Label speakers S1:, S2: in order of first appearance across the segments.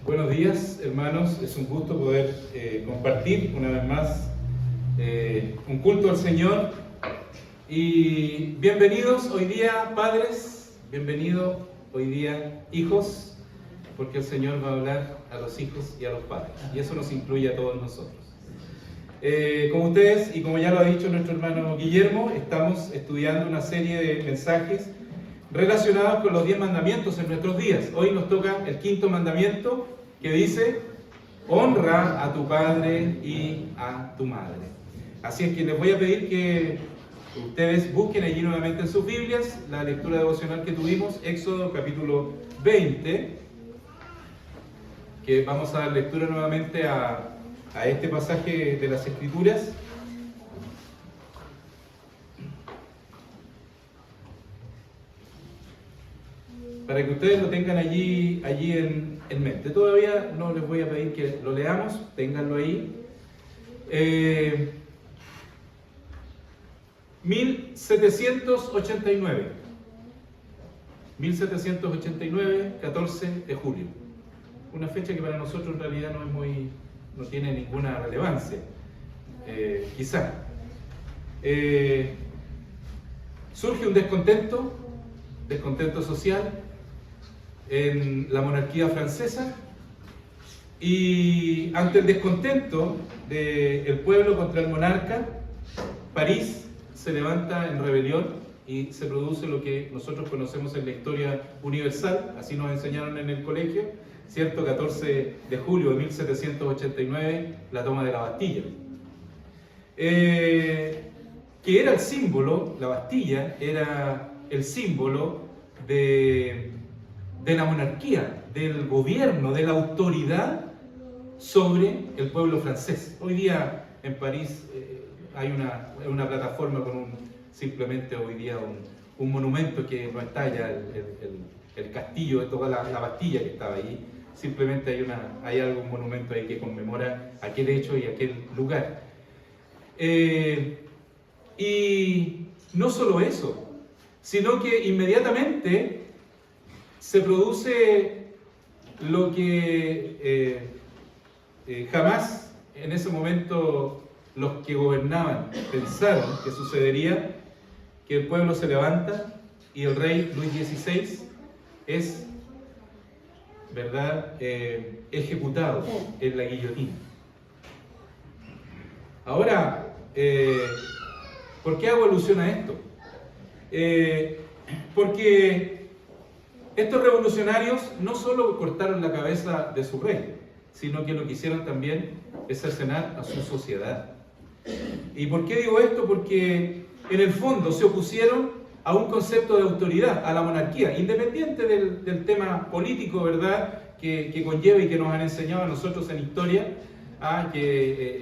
S1: Buenos días, hermanos. Es un gusto poder compartir una vez más un culto al Señor. Y bienvenidos hoy día, padres, bienvenidos hoy día, hijos, porque el Señor va a hablar a los hijos y a los padres. Y eso nos incluye a todos nosotros. Como ustedes, y como ya lo ha dicho nuestro hermano Guillermo, estamos estudiando una serie de mensajes relacionados con los 10 mandamientos en nuestros días. Hoy nos toca el 5.º mandamiento, que dice: honra a tu padre y a tu madre. Así es que les voy a pedir que ustedes busquen allí nuevamente en sus Biblias la lectura devocional que tuvimos, Éxodo capítulo 20, que vamos a dar lectura nuevamente a este pasaje de las Escrituras. Para que ustedes lo tengan allí en mente. Todavía no les voy a pedir que lo leamos, ténganlo ahí. 1789, 14 de julio. Una fecha que para nosotros en realidad no tiene ninguna relevancia, quizá. Surge un descontento social en la monarquía francesa, y ante el descontento del pueblo contra el monarca, París se levanta en rebelión y se produce lo que nosotros conocemos en la historia universal, así nos enseñaron en el colegio, ¿cierto? 14 de julio de 1789, la toma de la Bastilla, que era el símbolo, la Bastilla era el símbolo de la monarquía, del gobierno, de la autoridad sobre el pueblo francés. Hoy día en París hay una plataforma con simplemente hoy día un monumento que no está ya, el castillo de toda la Bastilla que estaba allí. Simplemente hay algún monumento ahí que conmemora aquel hecho y aquel lugar. Y no solo eso, sino que inmediatamente se produce lo que jamás en ese momento los que gobernaban pensaron que sucedería: que el pueblo se levanta y el rey Luis XVI es, ¿verdad?, ejecutado en la guillotina. Ahora, ¿por qué hago alusión a esto? Porque estos revolucionarios no solo cortaron la cabeza de su rey, sino que lo que hicieron también es cercenar a su sociedad. ¿Y por qué digo esto? Porque en el fondo se opusieron a un concepto de autoridad, a la monarquía, independiente del tema político, ¿verdad?, que conlleva y que nos han enseñado a nosotros en historia,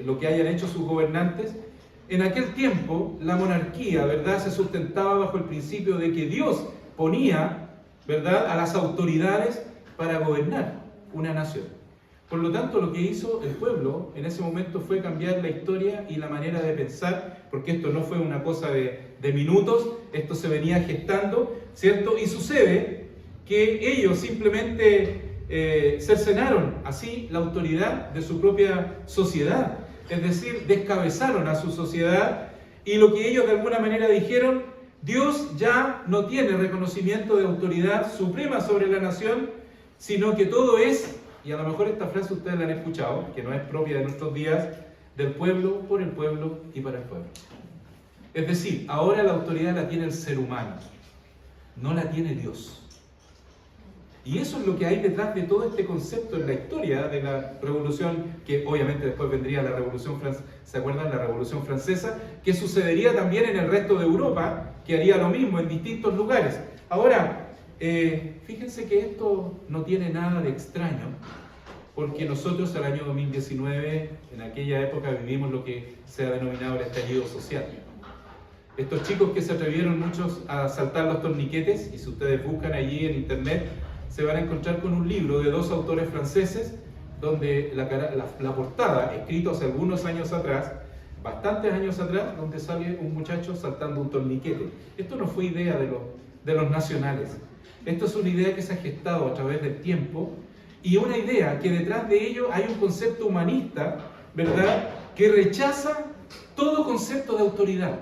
S1: lo que hayan hecho sus gobernantes. En aquel tiempo la monarquía, ¿verdad?, se sustentaba bajo el principio de que Dios ponía, ¿verdad?, a las autoridades para gobernar una nación. Por lo tanto, lo que hizo el pueblo en ese momento fue cambiar la historia y la manera de pensar, porque esto no fue una cosa de minutos, esto se venía gestando, ¿cierto? Y sucede que ellos simplemente cercenaron así la autoridad de su propia sociedad, es decir, descabezaron a su sociedad, y lo que ellos de alguna manera dijeron: Dios ya no tiene reconocimiento de autoridad suprema sobre la nación, sino que todo es, y a lo mejor esta frase ustedes la han escuchado, que no es propia de nuestros días, del pueblo, por el pueblo y para el pueblo. Es decir, ahora la autoridad la tiene el ser humano, no la tiene Dios. Y eso es lo que hay detrás de todo este concepto en la historia de la revolución, que obviamente después vendría la revolución francesa, ¿se acuerdan? La revolución francesa, que sucedería también en el resto de Europa, que haría lo mismo en distintos lugares. Ahora, fíjense que esto no tiene nada de extraño, porque nosotros al año 2019, en aquella época, vivimos lo que se ha denominado el estallido social. Estos chicos que se atrevieron muchos a saltar los torniquetes, y si ustedes buscan allí en internet, se van a encontrar con un libro de dos autores franceses, donde la portada, escrito hace algunos años atrás, bastantes años atrás, donde sale un muchacho saltando un torniquete. Esto no fue idea de los nacionales. Esto es una idea que se ha gestado a través del tiempo y una idea que detrás de ello hay un concepto humanista, ¿verdad?, que rechaza todo concepto de autoridad.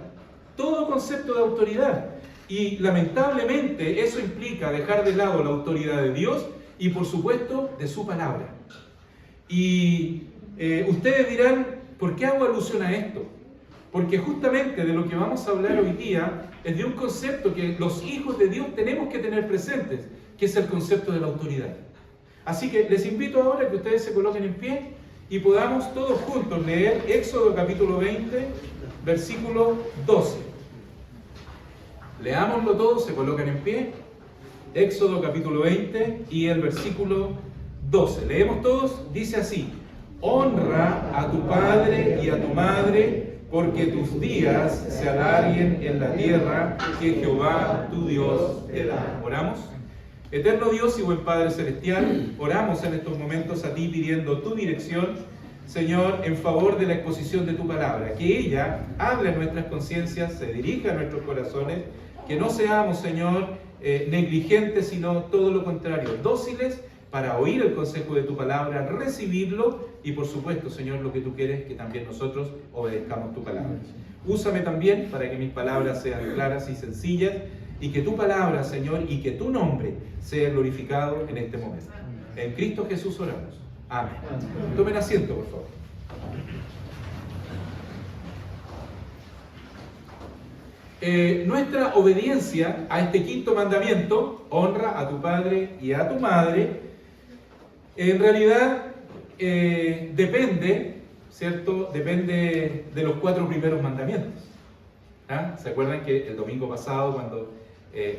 S1: Todo concepto de autoridad. Y lamentablemente eso implica dejar de lado la autoridad de Dios y por supuesto de su palabra. Y ustedes dirán, ¿por qué hago alusión a esto? Porque justamente de lo que vamos a hablar hoy día es de un concepto que los hijos de Dios tenemos que tener presentes, que es el concepto de la autoridad. Así que les invito ahora a que ustedes se coloquen en pie y podamos todos juntos leer Éxodo capítulo 20, versículo 12. Leámoslo todos, se colocan en pie. Éxodo capítulo 20 y el versículo 12. Leemos todos, dice así: honra a tu padre y a tu madre, porque tus días se alarguen en la tierra que Jehová tu Dios te da. Oramos. Eterno Dios y buen Padre Celestial, oramos en estos momentos a ti pidiendo tu dirección, Señor, en favor de la exposición de tu palabra, que ella hable en nuestras conciencias, se dirija a nuestros corazones, que no seamos, Señor, negligentes, sino todo lo contrario, dóciles para oír el consejo de tu palabra, recibirlo y, por supuesto, Señor, lo que tú quieres, que también nosotros obedezcamos tu palabra. Úsame también para que mis palabras sean claras y sencillas y que tu palabra, Señor, y que tu nombre sea glorificado en este momento. En Cristo Jesús oramos. Amén. Tomen asiento, por favor. Nuestra obediencia a este quinto mandamiento, honra a tu padre y a tu madre, en realidad depende, ¿cierto? Depende de los 4 primeros mandamientos. ¿Ah? ¿Se acuerdan que el domingo pasado, cuando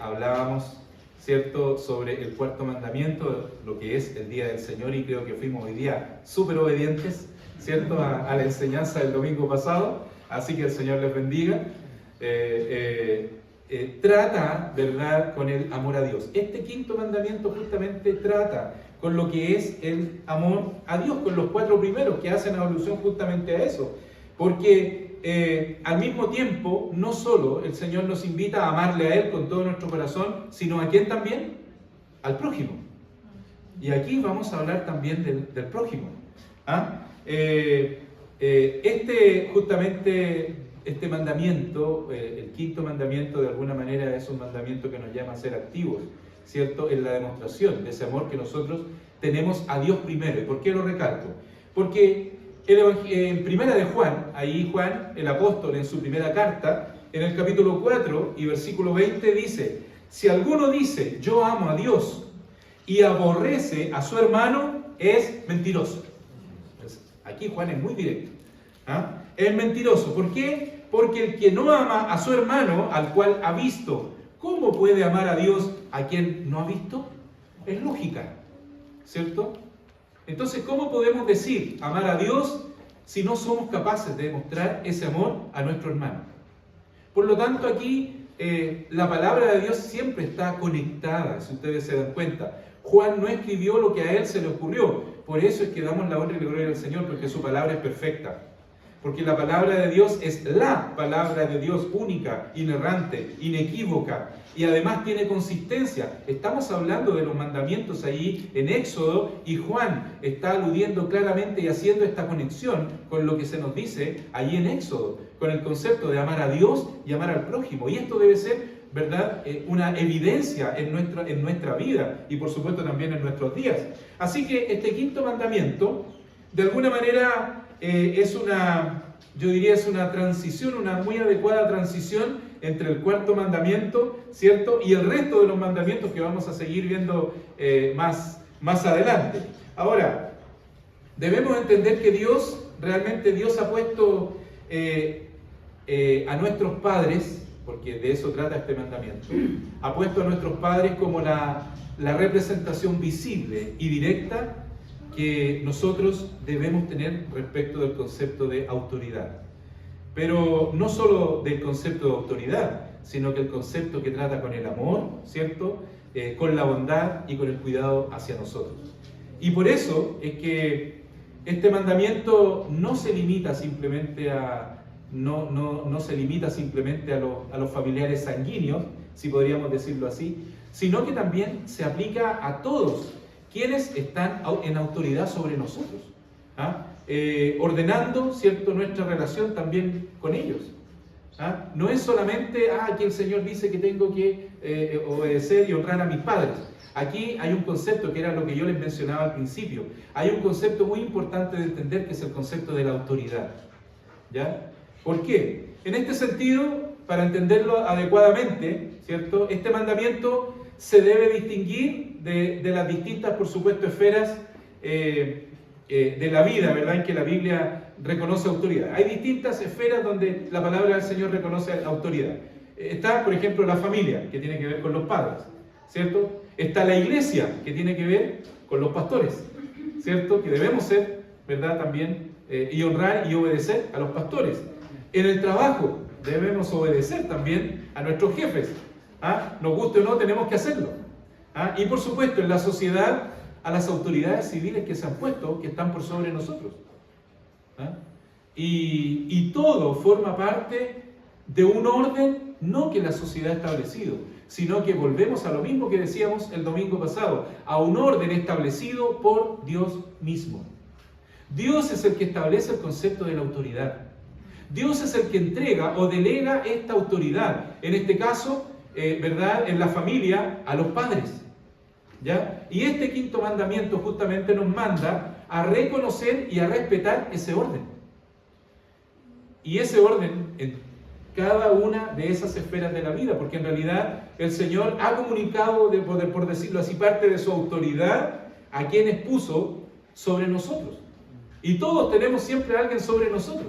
S1: hablábamos, ¿cierto?, sobre el 4.º mandamiento, lo que es el día del Señor, y creo que fuimos hoy día súper obedientes, ¿cierto?, a la enseñanza del domingo pasado, así que el Señor les bendiga. Trata, ¿verdad?, con el amor a Dios. Este 5.º mandamiento justamente trata con lo que es el amor a Dios, con los 4 primeros que hacen alusión justamente a eso, porque al mismo tiempo, no solo el Señor nos invita a amarle a Él con todo nuestro corazón, sino ¿a quién también? Al prójimo. Y aquí vamos a hablar también del prójimo. ¿Ah? Este mandamiento, el 5.º mandamiento, de alguna manera es un mandamiento que nos llama a ser activos, ¿cierto?, en la demostración de ese amor que nosotros tenemos a Dios primero. ¿Y por qué lo recalco? Porque en primera de Juan, ahí Juan, el apóstol, en su primera carta, en el capítulo 4 y versículo 20 dice: si alguno dice yo amo a Dios y aborrece a su hermano, es mentiroso. Aquí Juan es muy directo. ¿Ah? Es mentiroso. ¿Por qué? Porque el que no ama a su hermano, al cual ha visto, ¿cómo puede amar a Dios a quien no ha visto? Es lógica, ¿cierto? Entonces, ¿cómo podemos decir amar a Dios si no somos capaces de demostrar ese amor a nuestro hermano? Por lo tanto, aquí la palabra de Dios siempre está conectada, si ustedes se dan cuenta. Juan no escribió lo que a él se le ocurrió, por eso es que damos la honra y la gloria al Señor, porque su palabra es perfecta. Porque la palabra de Dios es la palabra de Dios única, inerrante, inequívoca, y además tiene consistencia. Estamos hablando de los mandamientos ahí en Éxodo, y Juan está aludiendo claramente y haciendo esta conexión con lo que se nos dice allí en Éxodo, con el concepto de amar a Dios y amar al prójimo. Y esto debe ser, ¿verdad?, una evidencia en nuestra vida y por supuesto también en nuestros días. Así que este 5.º mandamiento, de alguna manera, yo diría es una transición, una muy adecuada transición entre el 4.º mandamiento, ¿cierto?, y el resto de los mandamientos que vamos a seguir viendo más adelante. Ahora, debemos entender que realmente Dios ha puesto a nuestros padres, porque de eso trata este mandamiento, ha puesto a nuestros padres como la representación visible y directa que nosotros debemos tener respecto del concepto de autoridad. Pero no solo del concepto de autoridad, sino que el concepto que trata con el amor, ¿cierto?, con la bondad y con el cuidado hacia nosotros. Y por eso es que este mandamiento no se limita simplemente a los familiares sanguíneos, si podríamos decirlo así, sino que también se aplica a todos quienes están en autoridad sobre nosotros, ¿ah? Ordenando, ¿cierto?, nuestra relación también con ellos. ¿Ah? No es solamente, aquí el Señor dice que tengo que obedecer y honrar a mis padres. Aquí hay un concepto que era lo que yo les mencionaba al principio. Hay un concepto muy importante de entender, que es el concepto de la autoridad. ¿Ya? ¿Por qué? En este sentido, para entenderlo adecuadamente, ¿cierto?, este mandamiento se debe distinguir de las distintas, por supuesto, esferas de la vida, ¿verdad?, en que la Biblia reconoce autoridad. Hay distintas esferas donde la palabra del Señor reconoce autoridad. Está, por ejemplo, la familia, que tiene que ver con los padres, ¿cierto? Está la iglesia, que tiene que ver con los pastores, ¿cierto? Que debemos ser, ¿verdad?, también, y honrar y obedecer a los pastores. En el trabajo debemos obedecer también a nuestros jefes. ¿Ah? Nos guste o no, tenemos que hacerlo. ¿Ah? Y por supuesto, en la sociedad, a las autoridades civiles que se han puesto, que están por sobre nosotros. ¿Ah? Y todo forma parte de un orden, no que la sociedad ha establecido, sino que volvemos a lo mismo que decíamos el domingo pasado, a un orden establecido por Dios mismo. Dios es el que establece el concepto de la autoridad. Dios es el que entrega o delega esta autoridad, en este caso, ¿verdad?, en la familia, a los padres. ¿Ya? Y este quinto mandamiento justamente nos manda a reconocer y a respetar ese orden. Y ese orden en cada una de esas esferas de la vida, porque en realidad el Señor ha comunicado, por decirlo así, parte de su autoridad a quienes puso sobre nosotros. Y todos tenemos siempre a alguien sobre nosotros.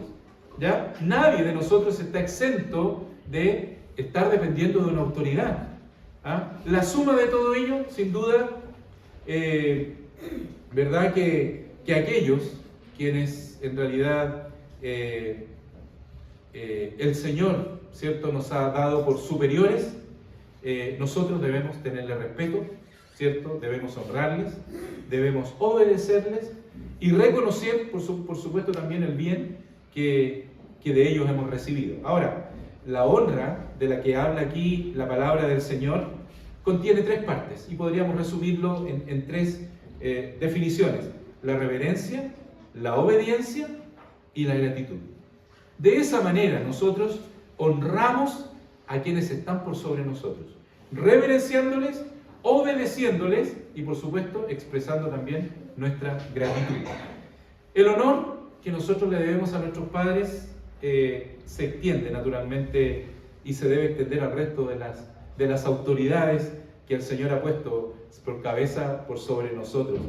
S1: ¿Ya? Nadie de nosotros está exento de estar dependiendo de una autoridad. ¿Ah? La suma de todo ello, sin duda, ¿verdad?, que aquellos quienes en realidad el Señor, ¿cierto?, nos ha dado por superiores, nosotros debemos tenerle respeto, ¿cierto?, debemos honrarles, debemos obedecerles y reconocer, por supuesto, también el bien que de ellos hemos recibido. Ahora, la honra de la que habla aquí la palabra del Señor contiene tres partes y podríamos resumirlo en tres definiciones: la reverencia, la obediencia y la gratitud. De esa manera nosotros honramos a quienes están por sobre nosotros, reverenciándoles, obedeciéndoles y por supuesto expresando también nuestra gratitud. El honor que nosotros le debemos a nuestros padres se extiende naturalmente y se debe extender al resto de las autoridades que el Señor ha puesto por cabeza por sobre nosotros,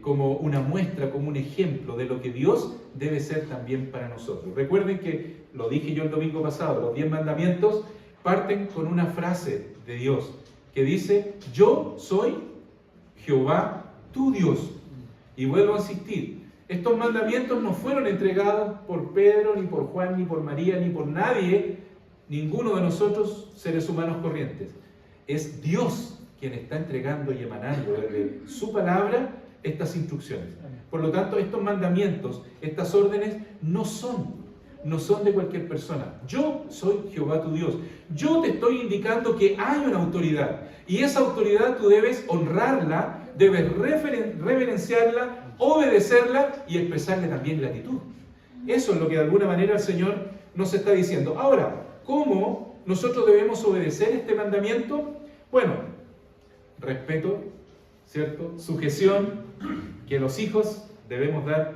S1: como una muestra, como un ejemplo de lo que Dios debe ser también para nosotros. Recuerden que, lo dije yo el domingo pasado, los 10 mandamientos parten con una frase de Dios que dice: yo soy Jehová tu Dios. Y vuelvo a insistir, estos mandamientos no fueron entregados por Pedro, ni por Juan, ni por María, ni por nadie, ninguno de nosotros, seres humanos corrientes. Es Dios quien está entregando y emanando desde su palabra estas instrucciones. Por lo tanto, estos mandamientos, estas órdenes, no son de cualquier persona. Yo soy Jehová tu Dios. Yo te estoy indicando que hay una autoridad. Y esa autoridad tú debes honrarla, debes reverenciarla, obedecerla y expresarle también gratitud. Eso es lo que de alguna manera el Señor nos está diciendo. Ahora, ¿cómo nosotros debemos obedecer este mandamiento? Bueno, respeto, ¿cierto? Sujeción que los hijos debemos dar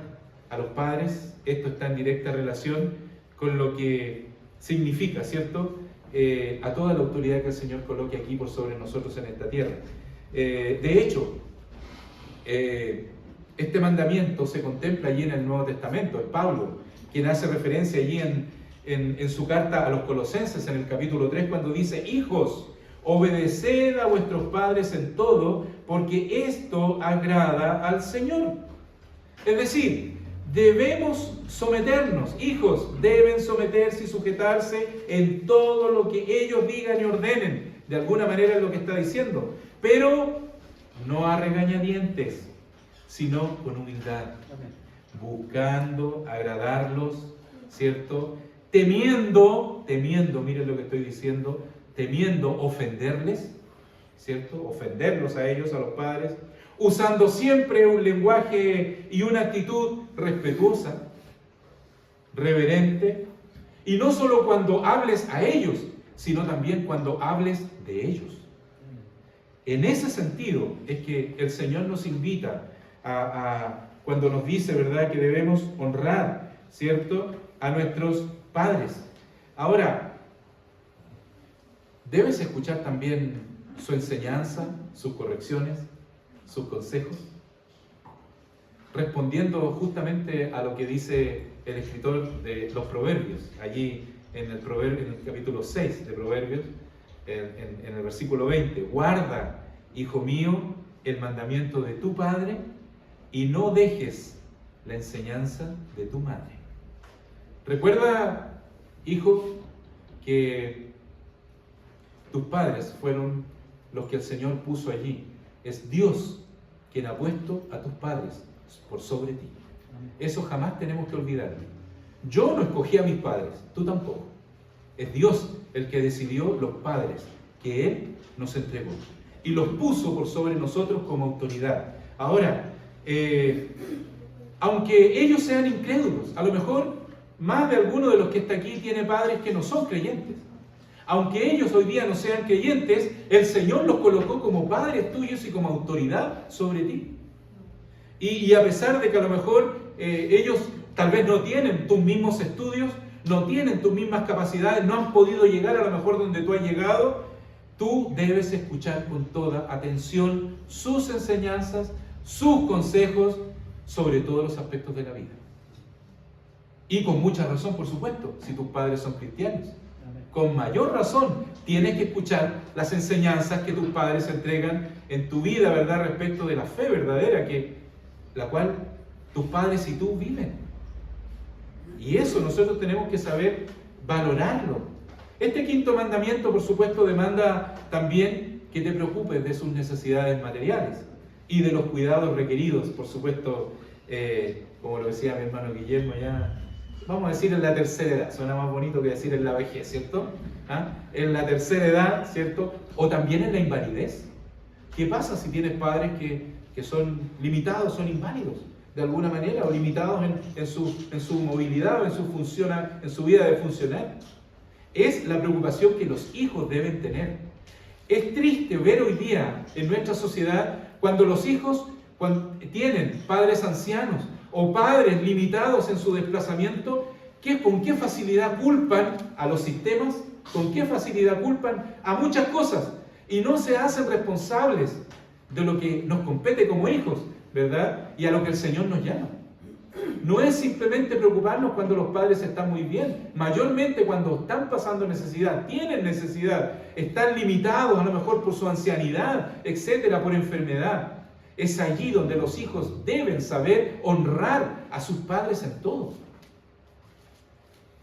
S1: a los padres. Esto está en directa relación con lo que significa, ¿cierto?, a toda la autoridad que el Señor coloque aquí por sobre nosotros en esta tierra. De hecho, este mandamiento se contempla allí en el Nuevo Testamento. Es Pablo quien hace referencia allí en su carta a los Colosenses, en el capítulo 3, cuando dice: hijos, obedeced a vuestros padres en todo, porque esto agrada al Señor. Es decir, debemos someternos. Hijos deben someterse y sujetarse en todo lo que ellos digan y ordenen. De alguna manera es lo que está diciendo, pero no a regañadientes, sino con humildad, buscando agradarlos, ¿cierto? Temiendo, miren lo que estoy diciendo, temiendo ofenderles, ¿cierto? Ofenderlos a ellos, a los padres, usando siempre un lenguaje y una actitud respetuosa, reverente, y no solo cuando hables a ellos, sino también cuando hables de ellos. En ese sentido es que el Señor nos invita cuando nos dice, ¿verdad?, que debemos honrar, ¿cierto?, a nuestros padres. Ahora, debes escuchar también su enseñanza, sus correcciones, sus consejos, respondiendo justamente a lo que dice el escritor de los Proverbios, allí en el capítulo 6 de Proverbios, en el versículo 20: guarda, hijo mío, el mandamiento de tu padre y no dejes la enseñanza de tu madre. Recuerda, hijo, que tus padres fueron los que el Señor puso allí. Es Dios quien ha puesto a tus padres por sobre ti. Eso jamás tenemos que olvidarlo. Yo no escogí a mis padres, tú tampoco. Es Dios el que decidió los padres que Él nos entregó y los puso por sobre nosotros como autoridad. Ahora, aunque ellos sean incrédulos, a lo mejor más de alguno de los que está aquí tiene padres que no son creyentes. Aunque ellos hoy día no sean creyentes, el Señor los colocó como padres tuyos y como autoridad sobre ti. Y a pesar de que a lo mejor ellos tal vez no tienen tus mismos estudios, no tienen tus mismas capacidades, no han podido llegar a lo mejor donde tú has llegado, tú debes escuchar con toda atención sus enseñanzas, sus consejos sobre todos los aspectos de la vida. Y con mucha razón, por supuesto, si tus padres son cristianos. Con mayor razón tienes que escuchar las enseñanzas que tus padres entregan en tu vida, ¿verdad?, respecto de la fe verdadera, la cual tus padres y tú viven. Y eso nosotros tenemos que saber valorarlo. Este quinto mandamiento, por supuesto, demanda también que te preocupes de sus necesidades materiales y de los cuidados requeridos, por supuesto, como lo decía mi hermano Guillermo, ya vamos a decir en la tercera edad, suena más bonito que decir en la vejez, ¿cierto? En la tercera edad, ¿cierto? O también en la invalidez. ¿Qué pasa si tienes padres que son limitados, son inválidos de alguna manera, o limitados en su movilidad o en su vida de funcionar? Es la preocupación que los hijos deben tener. Es triste ver hoy día en nuestra sociedad cuando los hijos tienen padres ancianos o padres limitados en su desplazamiento, ¿con qué facilidad culpan a los sistemas? ¿Con qué facilidad culpan a muchas cosas? Y no se hacen responsables de lo que nos compete como hijos, ¿verdad? Y a lo que el Señor nos llama. No es simplemente preocuparnos cuando los padres están muy bien, mayormente cuando están pasando necesidad, tienen necesidad, están limitados a lo mejor por su ancianidad, etcétera, por enfermedad. Es allí donde los hijos deben saber honrar a sus padres en todo.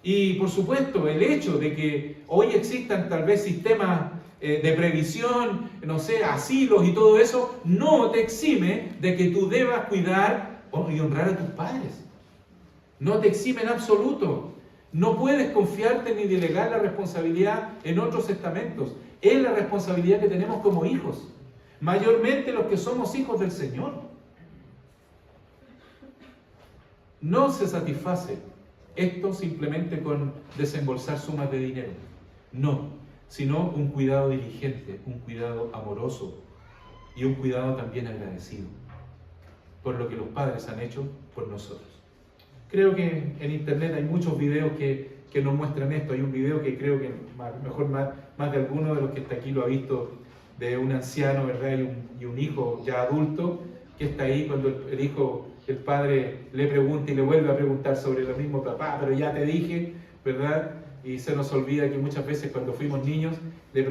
S1: Y por supuesto, el hecho de que hoy existan tal vez sistemas de previsión, no sé, asilos y todo eso, no te exime de que tú debas cuidar y honrar a tus padres. No te exime en absoluto. No puedes confiarte ni delegar la responsabilidad en otros estamentos. Es la responsabilidad que tenemos como hijos. Mayormente los que somos hijos del Señor. No se satisface esto simplemente con desembolsar sumas de dinero. No, sino un cuidado diligente, un cuidado amoroso y un cuidado también agradecido por lo que los padres han hecho por nosotros. Creo que en internet hay muchos videos que nos muestran esto. Hay un video que creo que mejor más de alguno de los que está aquí lo ha visto, de un anciano, ¿verdad? Y un hijo ya adulto que está ahí cuando el padre le pregunta y le vuelve a preguntar sobre lo mismo: papá, pero ya te dije, ¿verdad? Y se nos olvida que muchas veces cuando fuimos niños le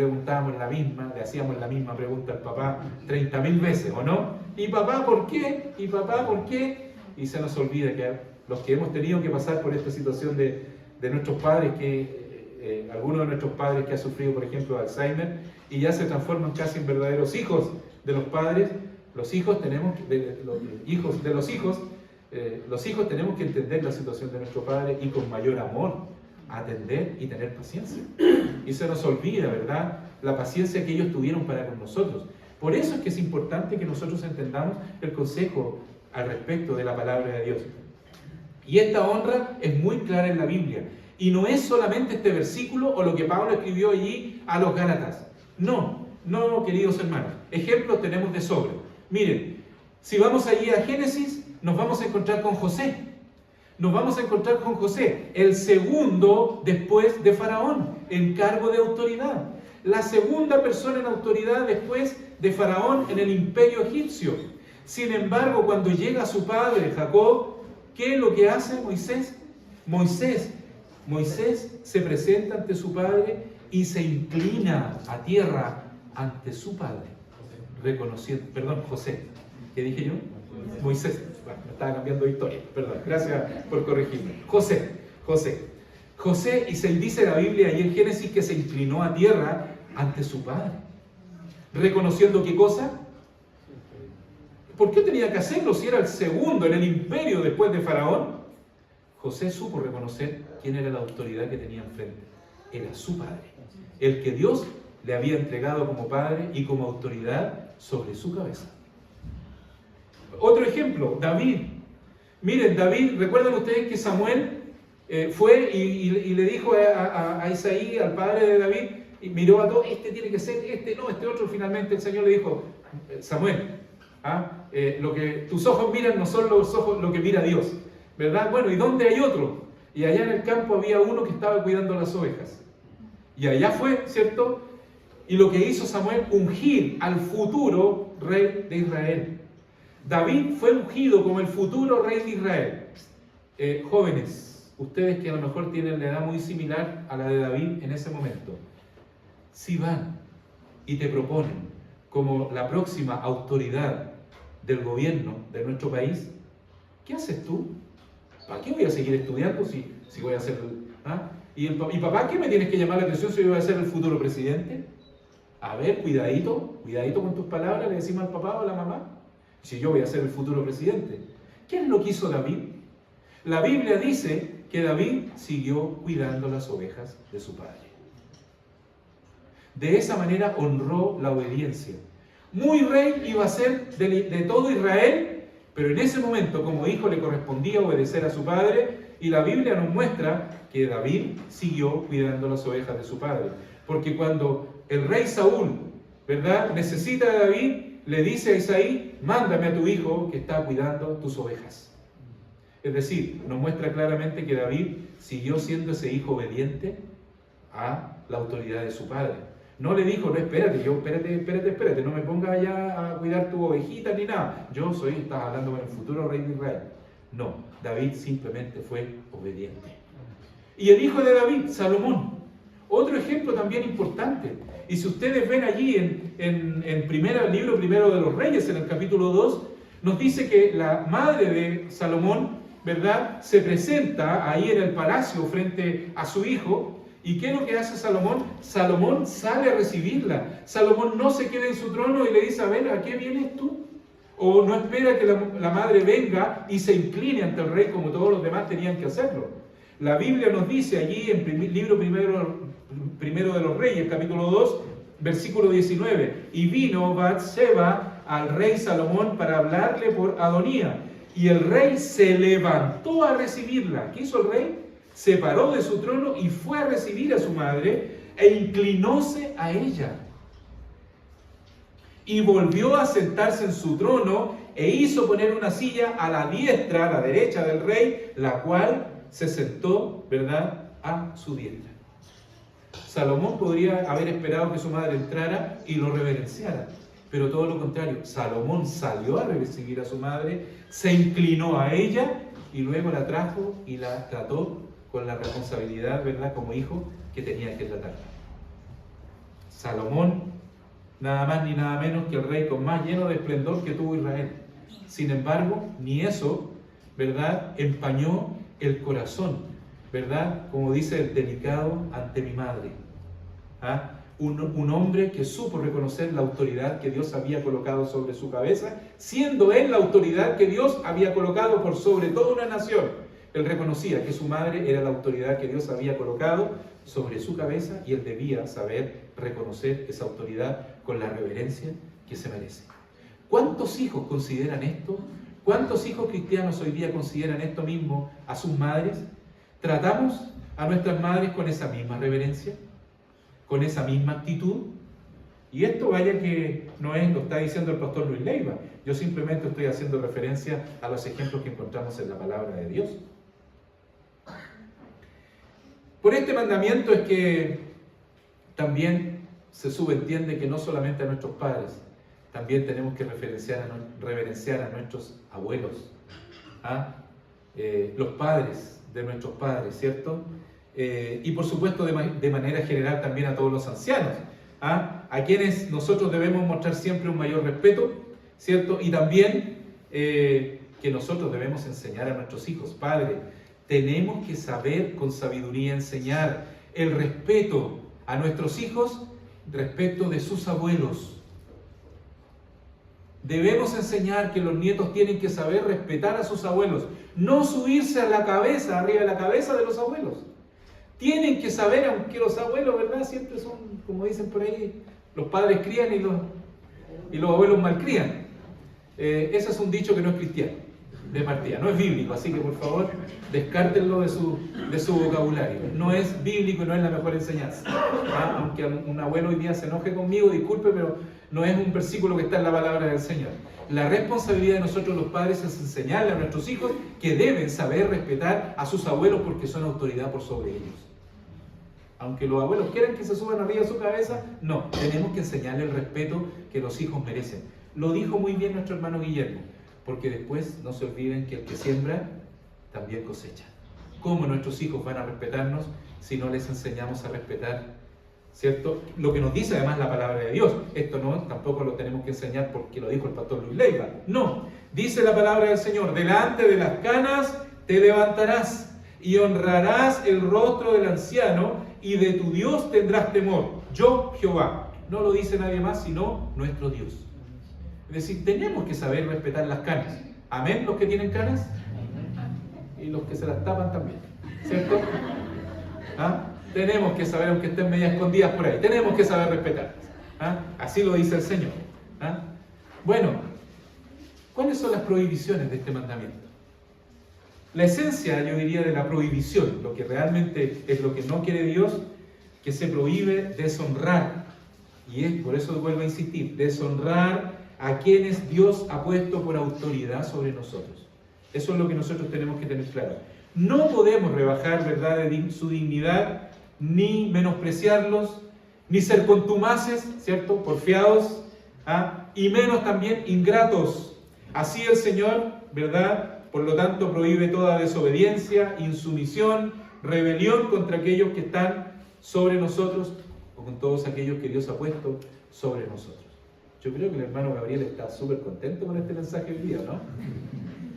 S1: hacíamos la misma pregunta al papá 30.000 veces, ¿o no? ¿Y papá por qué? ¿Y papá por qué? Y se nos olvida que los que hemos tenido que pasar por esta situación de nuestros padres, algunos de nuestros padres que han sufrido, por ejemplo, Alzheimer, y ya se transforman casi en verdaderos hijos de los padres, los hijos tenemos que entender la situación de nuestro padre y con mayor amor atender y tener paciencia. Y se nos olvida, ¿verdad?, la paciencia que ellos tuvieron para con nosotros. Por eso es que es importante que nosotros entendamos el consejo al respecto de la palabra de Dios. Y esta honra es muy clara en la Biblia. Y no es solamente este versículo o lo que Pablo escribió allí a los Gálatas. No, queridos hermanos. Ejemplos tenemos de sobra. Miren, si vamos allí a Génesis, nos vamos a encontrar con José. Nos vamos a encontrar con José, el segundo después de Faraón, en cargo de autoridad. La segunda persona en autoridad después de Faraón en el imperio egipcio. Sin embargo, cuando llega su padre Jacob, ¿qué es lo que hace Moisés? Moisés se presenta ante su padre y se inclina a tierra ante su padre, reconociendo, José, ¿qué dije yo? Moisés, bueno, me estaba cambiando de historia, perdón, gracias por corregirme. José, y se dice la Biblia ahí en Génesis que se inclinó a tierra ante su padre, reconociendo ¿qué cosa? ¿Por qué tenía que hacerlo si era el segundo en el imperio después de Faraón? José supo reconocer quién era la autoridad que tenía enfrente. Era su padre, el que Dios le había entregado como padre y como autoridad sobre su cabeza. Otro ejemplo, David. Miren, David, ¿recuerdan ustedes que Samuel fue y le dijo a Isaí, al padre de David, y miró a todos, este tiene que ser, este otro? Finalmente el Señor le dijo, Samuel, lo que tus ojos miran no son los ojos lo que mira Dios, ¿verdad? Bueno, ¿y dónde hay otro? Y allá en el campo había uno que estaba cuidando las ovejas. Y allá fue, ¿cierto? Y lo que hizo Samuel, ungir al futuro rey de Israel. David fue ungido como el futuro rey de Israel. Jóvenes, ustedes que a lo mejor tienen la edad muy similar a la de David en ese momento, si van y te proponen como la próxima autoridad del gobierno de nuestro país, ¿qué haces tú? ¿Para qué voy a seguir estudiando si voy a ser... ¿Y papá, qué me tienes que llamar la atención si yo voy a ser el futuro presidente? A ver, cuidadito con tus palabras, le decimos al papá o a la mamá, si yo voy a ser el futuro presidente. ¿Qué es lo que hizo David? La Biblia dice que David siguió cuidando las ovejas de su padre. De esa manera honró la obediencia. Muy rey iba a ser de todo Israel, pero en ese momento como hijo le correspondía obedecer a su padre, y la Biblia nos muestra que David siguió cuidando las ovejas de su padre. Porque cuando el rey Saúl, ¿verdad?, necesita a David, le dice a Isaí, mándame a tu hijo que está cuidando tus ovejas. Es decir, nos muestra claramente que David siguió siendo ese hijo obediente a la autoridad de su padre. No le dijo, no, espérate, no me pongas allá a cuidar tu ovejita ni nada. Estás hablando con el futuro rey de Israel. No, David simplemente fue obediente. Y el hijo de David, Salomón, otro ejemplo también importante. Y si ustedes ven allí en el libro primero de los Reyes, en el capítulo 2, nos dice que la madre de Salomón, ¿verdad?, se presenta ahí en el palacio frente a su hijo. ¿Y qué es lo que hace Salomón? Salomón sale a recibirla. Salomón no se queda en su trono y le dice, a ver, ¿a qué vienes tú? O no espera que la madre venga y se incline ante el rey como todos los demás tenían que hacerlo. La Biblia nos dice allí en el libro primero de los Reyes, capítulo 2, versículo 19, y vino Batseba al rey Salomón para hablarle por Adonía, y el rey se levantó a recibirla. ¿Qué hizo el rey? Se paró de su trono y fue a recibir a su madre e inclinóse a ella. Y volvió a sentarse en su trono e hizo poner una silla a la diestra, a la derecha del rey, la cual se sentó, ¿verdad?, a su diestra. Salomón podría haber esperado que su madre entrara y lo reverenciara, pero todo lo contrario. Salomón salió a recibir a su madre, se inclinó a ella y luego la trajo y la trató con la responsabilidad, ¿verdad?, como hijo que tenía que tratarla. Salomón, nada más ni nada menos que el rey con más lleno de esplendor que tuvo Israel. Sin embargo, ni eso, ¿verdad?, empañó el corazón, ¿verdad?, como dice el delicado, ante mi madre. Un hombre que supo reconocer la autoridad que Dios había colocado sobre su cabeza, siendo él la autoridad que Dios había colocado por sobre toda una nación. Él reconocía que su madre era la autoridad que Dios había colocado sobre su cabeza y él debía saber reconocer esa autoridad con la reverencia que se merece. ¿Cuántos hijos consideran esto? ¿Cuántos hijos cristianos hoy día consideran esto mismo a sus madres? ¿Tratamos a nuestras madres con esa misma reverencia? ¿Con esa misma actitud? Y esto, vaya que no es, lo está diciendo el pastor Luis Leiva. Yo simplemente estoy haciendo referencia a los ejemplos que encontramos en la palabra de Dios. Por este mandamiento es que también se subentiende que no solamente a nuestros padres, también tenemos que reverenciar a nuestros abuelos, los padres de nuestros padres, ¿cierto? Y por supuesto de manera general también a todos los ancianos, a quienes nosotros debemos mostrar siempre un mayor respeto, ¿cierto? Y también que nosotros debemos enseñar a nuestros hijos. Padre, tenemos que saber con sabiduría enseñar el respeto a nuestros hijos respecto de sus abuelos. Debemos enseñar que los nietos tienen que saber respetar a sus abuelos, no subirse a la cabeza, arriba de la cabeza de los abuelos. Tienen que saber, aunque los abuelos, ¿verdad? Siempre son, como dicen por ahí, los padres crían y los abuelos malcrían. Ese es un dicho que no es cristiano, de partida, no es bíblico, así que por favor descártenlo de su vocabulario. No es bíblico y no es la mejor enseñanza. Aunque un abuelo hoy día se enoje conmigo, disculpe, pero no es un versículo que está en la palabra del Señor. La responsabilidad de nosotros los padres es enseñarle a nuestros hijos que deben saber respetar a sus abuelos porque son autoridad por sobre ellos. Aunque los abuelos quieran que se suban arriba de su cabeza, no, tenemos que enseñarle el respeto que los hijos merecen. Lo dijo muy bien nuestro hermano Guillermo, porque después no se olviden que el que siembra también cosecha. ¿Cómo nuestros hijos van a respetarnos si no les enseñamos a respetar, ¿cierto? Lo que nos dice además la palabra de Dios. Esto no, tampoco lo tenemos que enseñar porque lo dijo el pastor Luis Leiva. No, dice la palabra del Señor: delante de las canas te levantarás y honrarás el rostro del anciano y de tu Dios tendrás temor. Yo, Jehová. No lo dice nadie más sino nuestro Dios. Es decir, tenemos que saber respetar las canas. Amén, los que tienen canas y los que se las tapan también, ¿cierto? Tenemos que saber, aunque estén medio escondidas por ahí, tenemos que saber respetarlas. Así lo dice el Señor. Bueno, ¿cuáles son las prohibiciones de este mandamiento? La esencia, yo diría, de la prohibición, lo que realmente es lo que no quiere Dios, que se prohíbe deshonrar. Y es, por eso vuelvo a insistir, deshonrar a quienes Dios ha puesto por autoridad sobre nosotros. Eso es lo que nosotros tenemos que tener claro. No podemos rebajar, ¿verdad?, de su dignidad, ni menospreciarlos, ni ser contumaces, ¿cierto?, porfiados, y menos también ingratos. Así el Señor, ¿verdad?, por lo tanto prohíbe toda desobediencia, insumisión, rebelión contra aquellos que están sobre nosotros o con todos aquellos que Dios ha puesto sobre nosotros. Yo creo que el hermano Gabriel está súper contento con este mensaje hoy día, ¿no?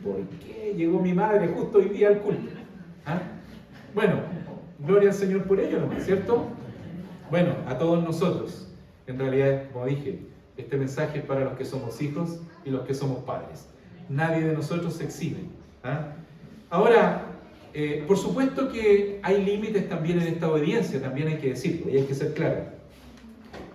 S1: ¿Por qué llegó mi madre justo hoy día al culto? Bueno, gloria al Señor por ello, ¿no? ¿Cierto? Bueno, a todos nosotros, en realidad, como dije, este mensaje es para los que somos hijos y los que somos padres. Nadie de nosotros se exime. Ahora, por supuesto que hay límites también en esta obediencia, también hay que decirlo, y hay que ser claro.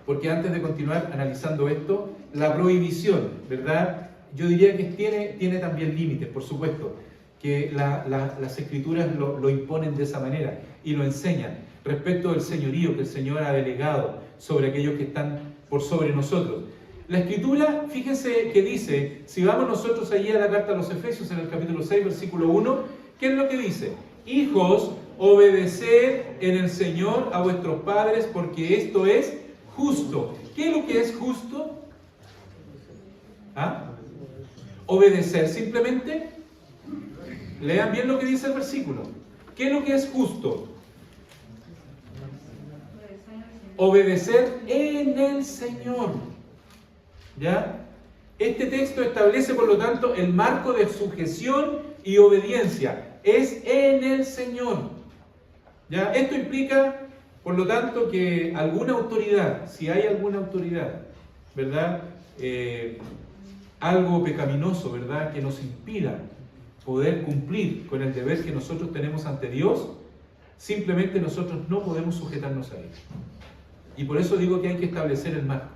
S1: Porque antes de continuar analizando esto, la prohibición, ¿verdad? Yo diría que tiene también límites, por supuesto, que las Escrituras lo imponen de esa manera y lo enseñan respecto del señorío que el Señor ha delegado sobre aquellos que están por sobre nosotros. La Escritura, fíjense que dice, si vamos nosotros allí a la carta a los Efesios en el capítulo 6, versículo 1, ¿qué es lo que dice? Hijos, obedeced en el Señor a vuestros padres, porque esto es justo. ¿Qué es lo que es justo? ¿Obedecer simplemente? Lean bien lo que dice el versículo. ¿Qué es lo que es justo? Obedecer en el Señor. ¿Ya? Este texto establece, por lo tanto, el marco de sujeción y obediencia. Es en el Señor. ¿Ya? Esto implica, por lo tanto, que alguna autoridad, si hay alguna autoridad, ¿verdad? Algo pecaminoso, ¿verdad?, que nos impida poder cumplir con el deber que nosotros tenemos ante Dios, simplemente nosotros no podemos sujetarnos a él. Y por eso digo que hay que establecer el marco.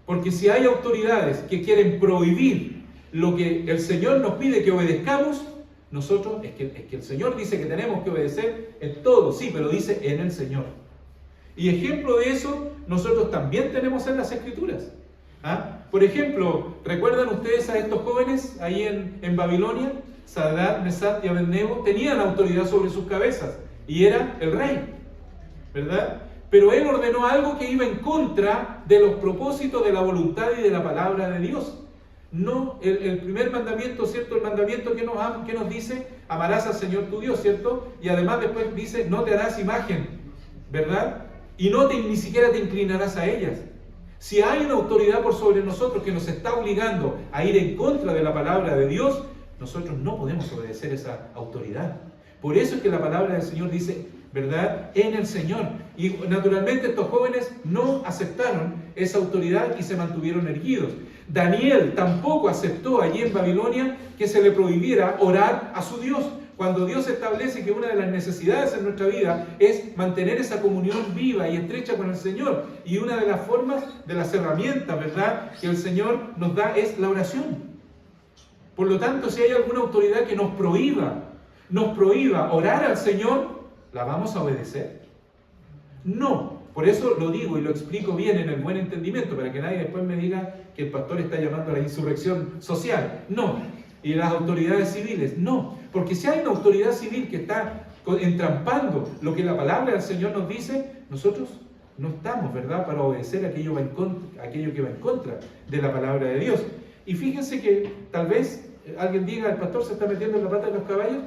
S1: Porque si hay autoridades que quieren prohibir lo que el Señor nos pide que obedezcamos, nosotros, es que el Señor dice que tenemos que obedecer en todo, sí, pero dice en el Señor. Y ejemplo de eso, nosotros también tenemos en las Escrituras. Por ejemplo, ¿recuerdan ustedes a estos jóvenes ahí en Babilonia? Sadrach, Mesach y Abednego tenían autoridad sobre sus cabezas y era el rey, ¿verdad? Pero él ordenó algo que iba en contra de los propósitos, de la voluntad y de la palabra de Dios. No, el primer mandamiento, ¿cierto? El mandamiento que nos dice, amarás al Señor tu Dios, ¿cierto? Y además después dice, no te harás imagen, ¿verdad? Y ni siquiera te inclinarás a ellas. Si hay una autoridad por sobre nosotros que nos está obligando a ir en contra de la palabra de Dios, nosotros no podemos obedecer esa autoridad. Por eso es que la palabra del Señor dice, ¿verdad? En el Señor. Y naturalmente estos jóvenes no aceptaron esa autoridad y se mantuvieron erguidos. Daniel tampoco aceptó allí en Babilonia que se le prohibiera orar a su Dios. Cuando Dios establece que una de las necesidades en nuestra vida es mantener esa comunión viva y estrecha con el Señor. Y una de las formas, de las herramientas, ¿verdad?, que el Señor nos da es la oración. Por lo tanto, si hay alguna autoridad que nos prohíba orar al Señor, ¿la vamos a obedecer? No. Por eso lo digo y lo explico bien en el buen entendimiento, para que nadie después me diga que el pastor está llamando a la insurrección social. No. Y las autoridades civiles, no. Porque si hay una autoridad civil que está entrampando lo que la palabra del Señor nos dice, nosotros no estamos, ¿verdad?, para obedecer aquello que va en contra de la palabra de Dios. Y fíjense que tal vez alguien diga, el pastor se está metiendo en la pata de los caballos.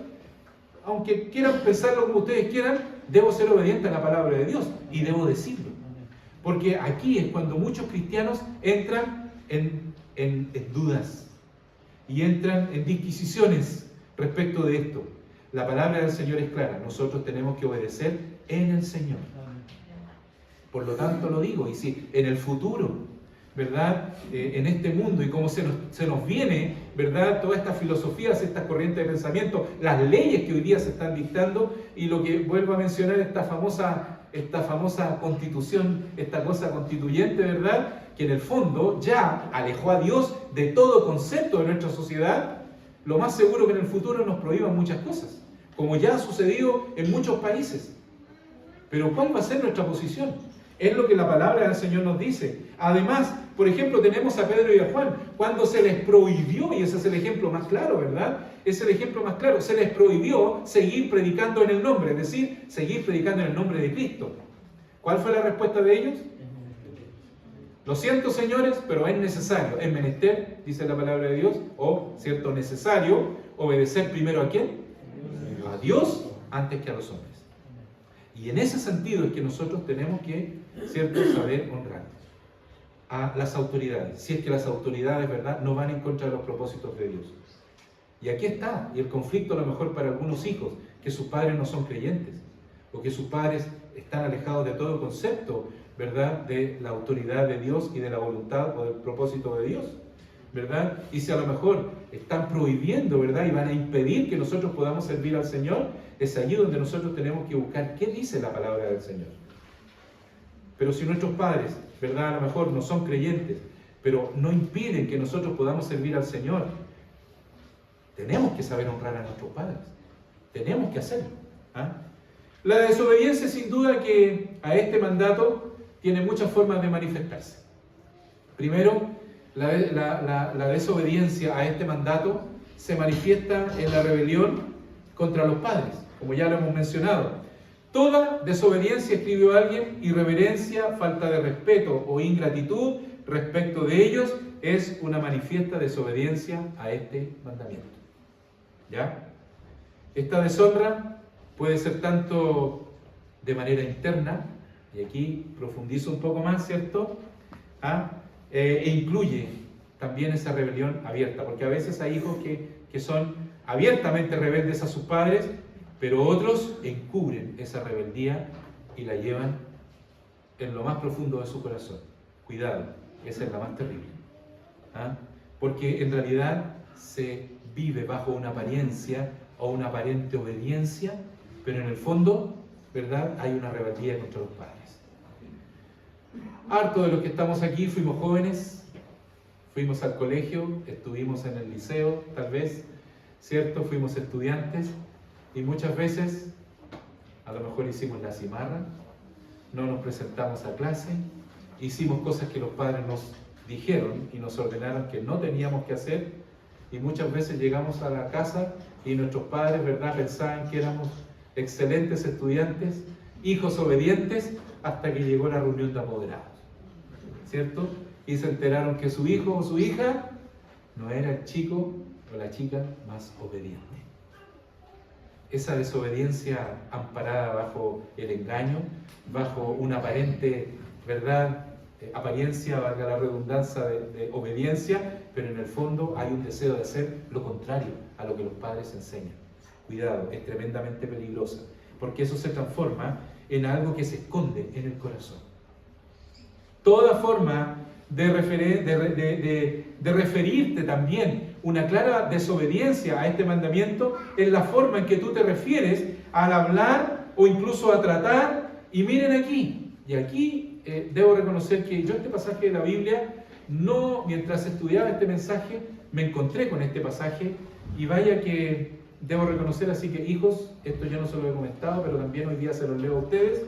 S1: Aunque quieran pensarlo como ustedes quieran, debo ser obediente a la palabra de Dios y debo decirlo. Porque aquí es cuando muchos cristianos entran en dudas y entran en disquisiciones respecto de esto. La palabra del Señor es clara, nosotros tenemos que obedecer en el Señor. Por lo tanto lo digo, y si en el futuro, ¿verdad?, en este mundo y como se nos viene, ¿verdad?, todas estas filosofías, estas corrientes de pensamiento, las leyes que hoy día se están dictando y lo que vuelvo a mencionar, esta famosa constitución, esta cosa constituyente, ¿verdad?, que en el fondo ya alejó a Dios de todo concepto de nuestra sociedad. Lo más seguro que en el futuro nos prohíban muchas cosas, como ya ha sucedido en muchos países. Pero ¿cuál va a ser nuestra posición? Es lo que la palabra del Señor nos dice. Además, por ejemplo, tenemos a Pedro y a Juan, cuando se les prohibió, y ese es el ejemplo más claro, ¿verdad? Es el ejemplo más claro, se les prohibió seguir predicando en el nombre, es decir, seguir predicando en el nombre de Cristo. ¿Cuál fue la respuesta de ellos? Lo siento, señores, pero es necesario, es menester, dice la palabra de Dios, o, cierto, necesario, obedecer primero ¿a quién? A Dios antes que a los hombres. Y en ese sentido es que nosotros tenemos que, cierto, saber honrar a las autoridades, si es que las autoridades, ¿verdad?, no van en contra de los propósitos de Dios. Y aquí está, y el conflicto a lo mejor para algunos hijos, que sus padres no son creyentes, o que sus padres están alejados de todo concepto, ¿verdad?, de la autoridad de Dios y de la voluntad o del propósito de Dios, ¿verdad? Y si a lo mejor están prohibiendo, ¿verdad?, y van a impedir que nosotros podamos servir al Señor, es allí donde nosotros tenemos que buscar qué dice la palabra del Señor. Pero si nuestros padres, ¿verdad?, a lo mejor no son creyentes, pero no impiden que nosotros podamos servir al Señor, tenemos que saber honrar a nuestros padres. Tenemos que hacerlo. La desobediencia, sin duda, que a este mandato tiene muchas formas de manifestarse. Primero, la desobediencia a este mandato se manifiesta en la rebelión contra los padres, como ya lo hemos mencionado. Toda desobediencia, escribió alguien, irreverencia, falta de respeto o ingratitud respecto de ellos es una manifiesta desobediencia a este mandamiento. ¿Ya? Esta deshonra puede ser tanto de manera interna, y aquí profundizo un poco más, ¿cierto? E incluye también esa rebelión abierta, porque a veces hay hijos que son abiertamente rebeldes a sus padres, pero otros encubren esa rebeldía y la llevan en lo más profundo de su corazón. Cuidado, esa es la más terrible. Porque en realidad se vive bajo una apariencia o una aparente obediencia, pero en el fondo, ¿verdad?, hay una rebeldía contra los padres. Harto de los que estamos aquí fuimos jóvenes, fuimos al colegio, estuvimos en el liceo, tal vez, ¿cierto? Fuimos estudiantes y muchas veces, a lo mejor hicimos la cimarra, no nos presentamos a clase, hicimos cosas que los padres nos dijeron y nos ordenaron que no teníamos que hacer, y muchas veces llegamos a la casa y nuestros padres, ¿verdad?, pensaban que éramos excelentes estudiantes, hijos obedientes, hasta que llegó la reunión de apoderados, ¿cierto? Y se enteraron que su hijo o su hija no era el chico o la chica más obediente. Esa desobediencia amparada bajo el engaño, bajo una aparente, ¿verdad?, apariencia, valga la redundancia, de obediencia, pero en el fondo hay un deseo de hacer lo contrario a lo que los padres enseñan. Cuidado, es tremendamente peligrosa, porque eso se transforma en algo que se esconde en el corazón. Toda forma de referirte también una clara desobediencia a este mandamiento es la forma en que tú te refieres al hablar o incluso a tratar. Y miren aquí, y aquí debo reconocer que yo este pasaje de la Biblia, no, mientras estudiaba este mensaje, me encontré con este pasaje, y vaya que debo reconocer, así que hijos, esto yo no se lo he comentado, pero también hoy día se los leo a ustedes,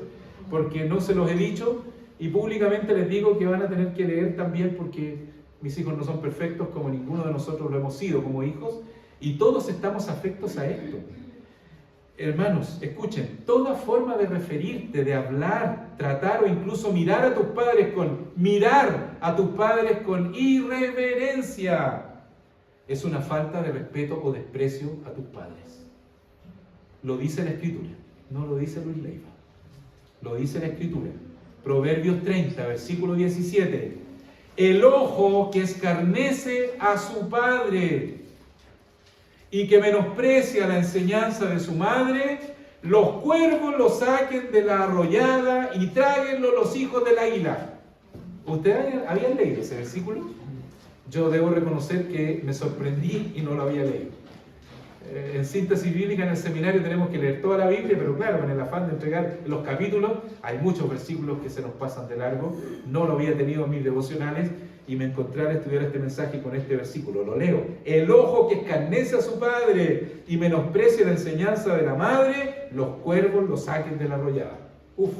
S1: porque no se los he dicho, y públicamente les digo que van a tener que leer también, porque mis hijos no son perfectos, como ninguno de nosotros lo hemos sido como hijos, y todos estamos afectos a esto. Hermanos, escuchen, toda forma de referirte, de hablar, tratar o incluso mirar a tus padres con irreverencia es una falta de respeto o desprecio a tus padres. Lo dice la Escritura, no lo dice Luis Leiva, lo dice la Escritura. Proverbios 30, versículo 17. El ojo que escarnece a su padre y que menosprecia la enseñanza de su madre, los cuervos lo saquen de la arroyada y tráguenlo los hijos del águila. ¿Ustedes habían leído ese versículo? Yo debo reconocer que me sorprendí y no lo había leído. En síntesis bíblica en el seminario tenemos que leer toda la Biblia, pero claro, con el afán de entregar los capítulos, hay muchos versículos que se nos pasan de largo. No lo había tenido en mis devocionales y me encontré al estudiar este mensaje con este versículo. Lo leo. El ojo que escarnece a su padre y menosprecia la enseñanza de la madre, los cuervos lo saquen de la arroyada. Uf.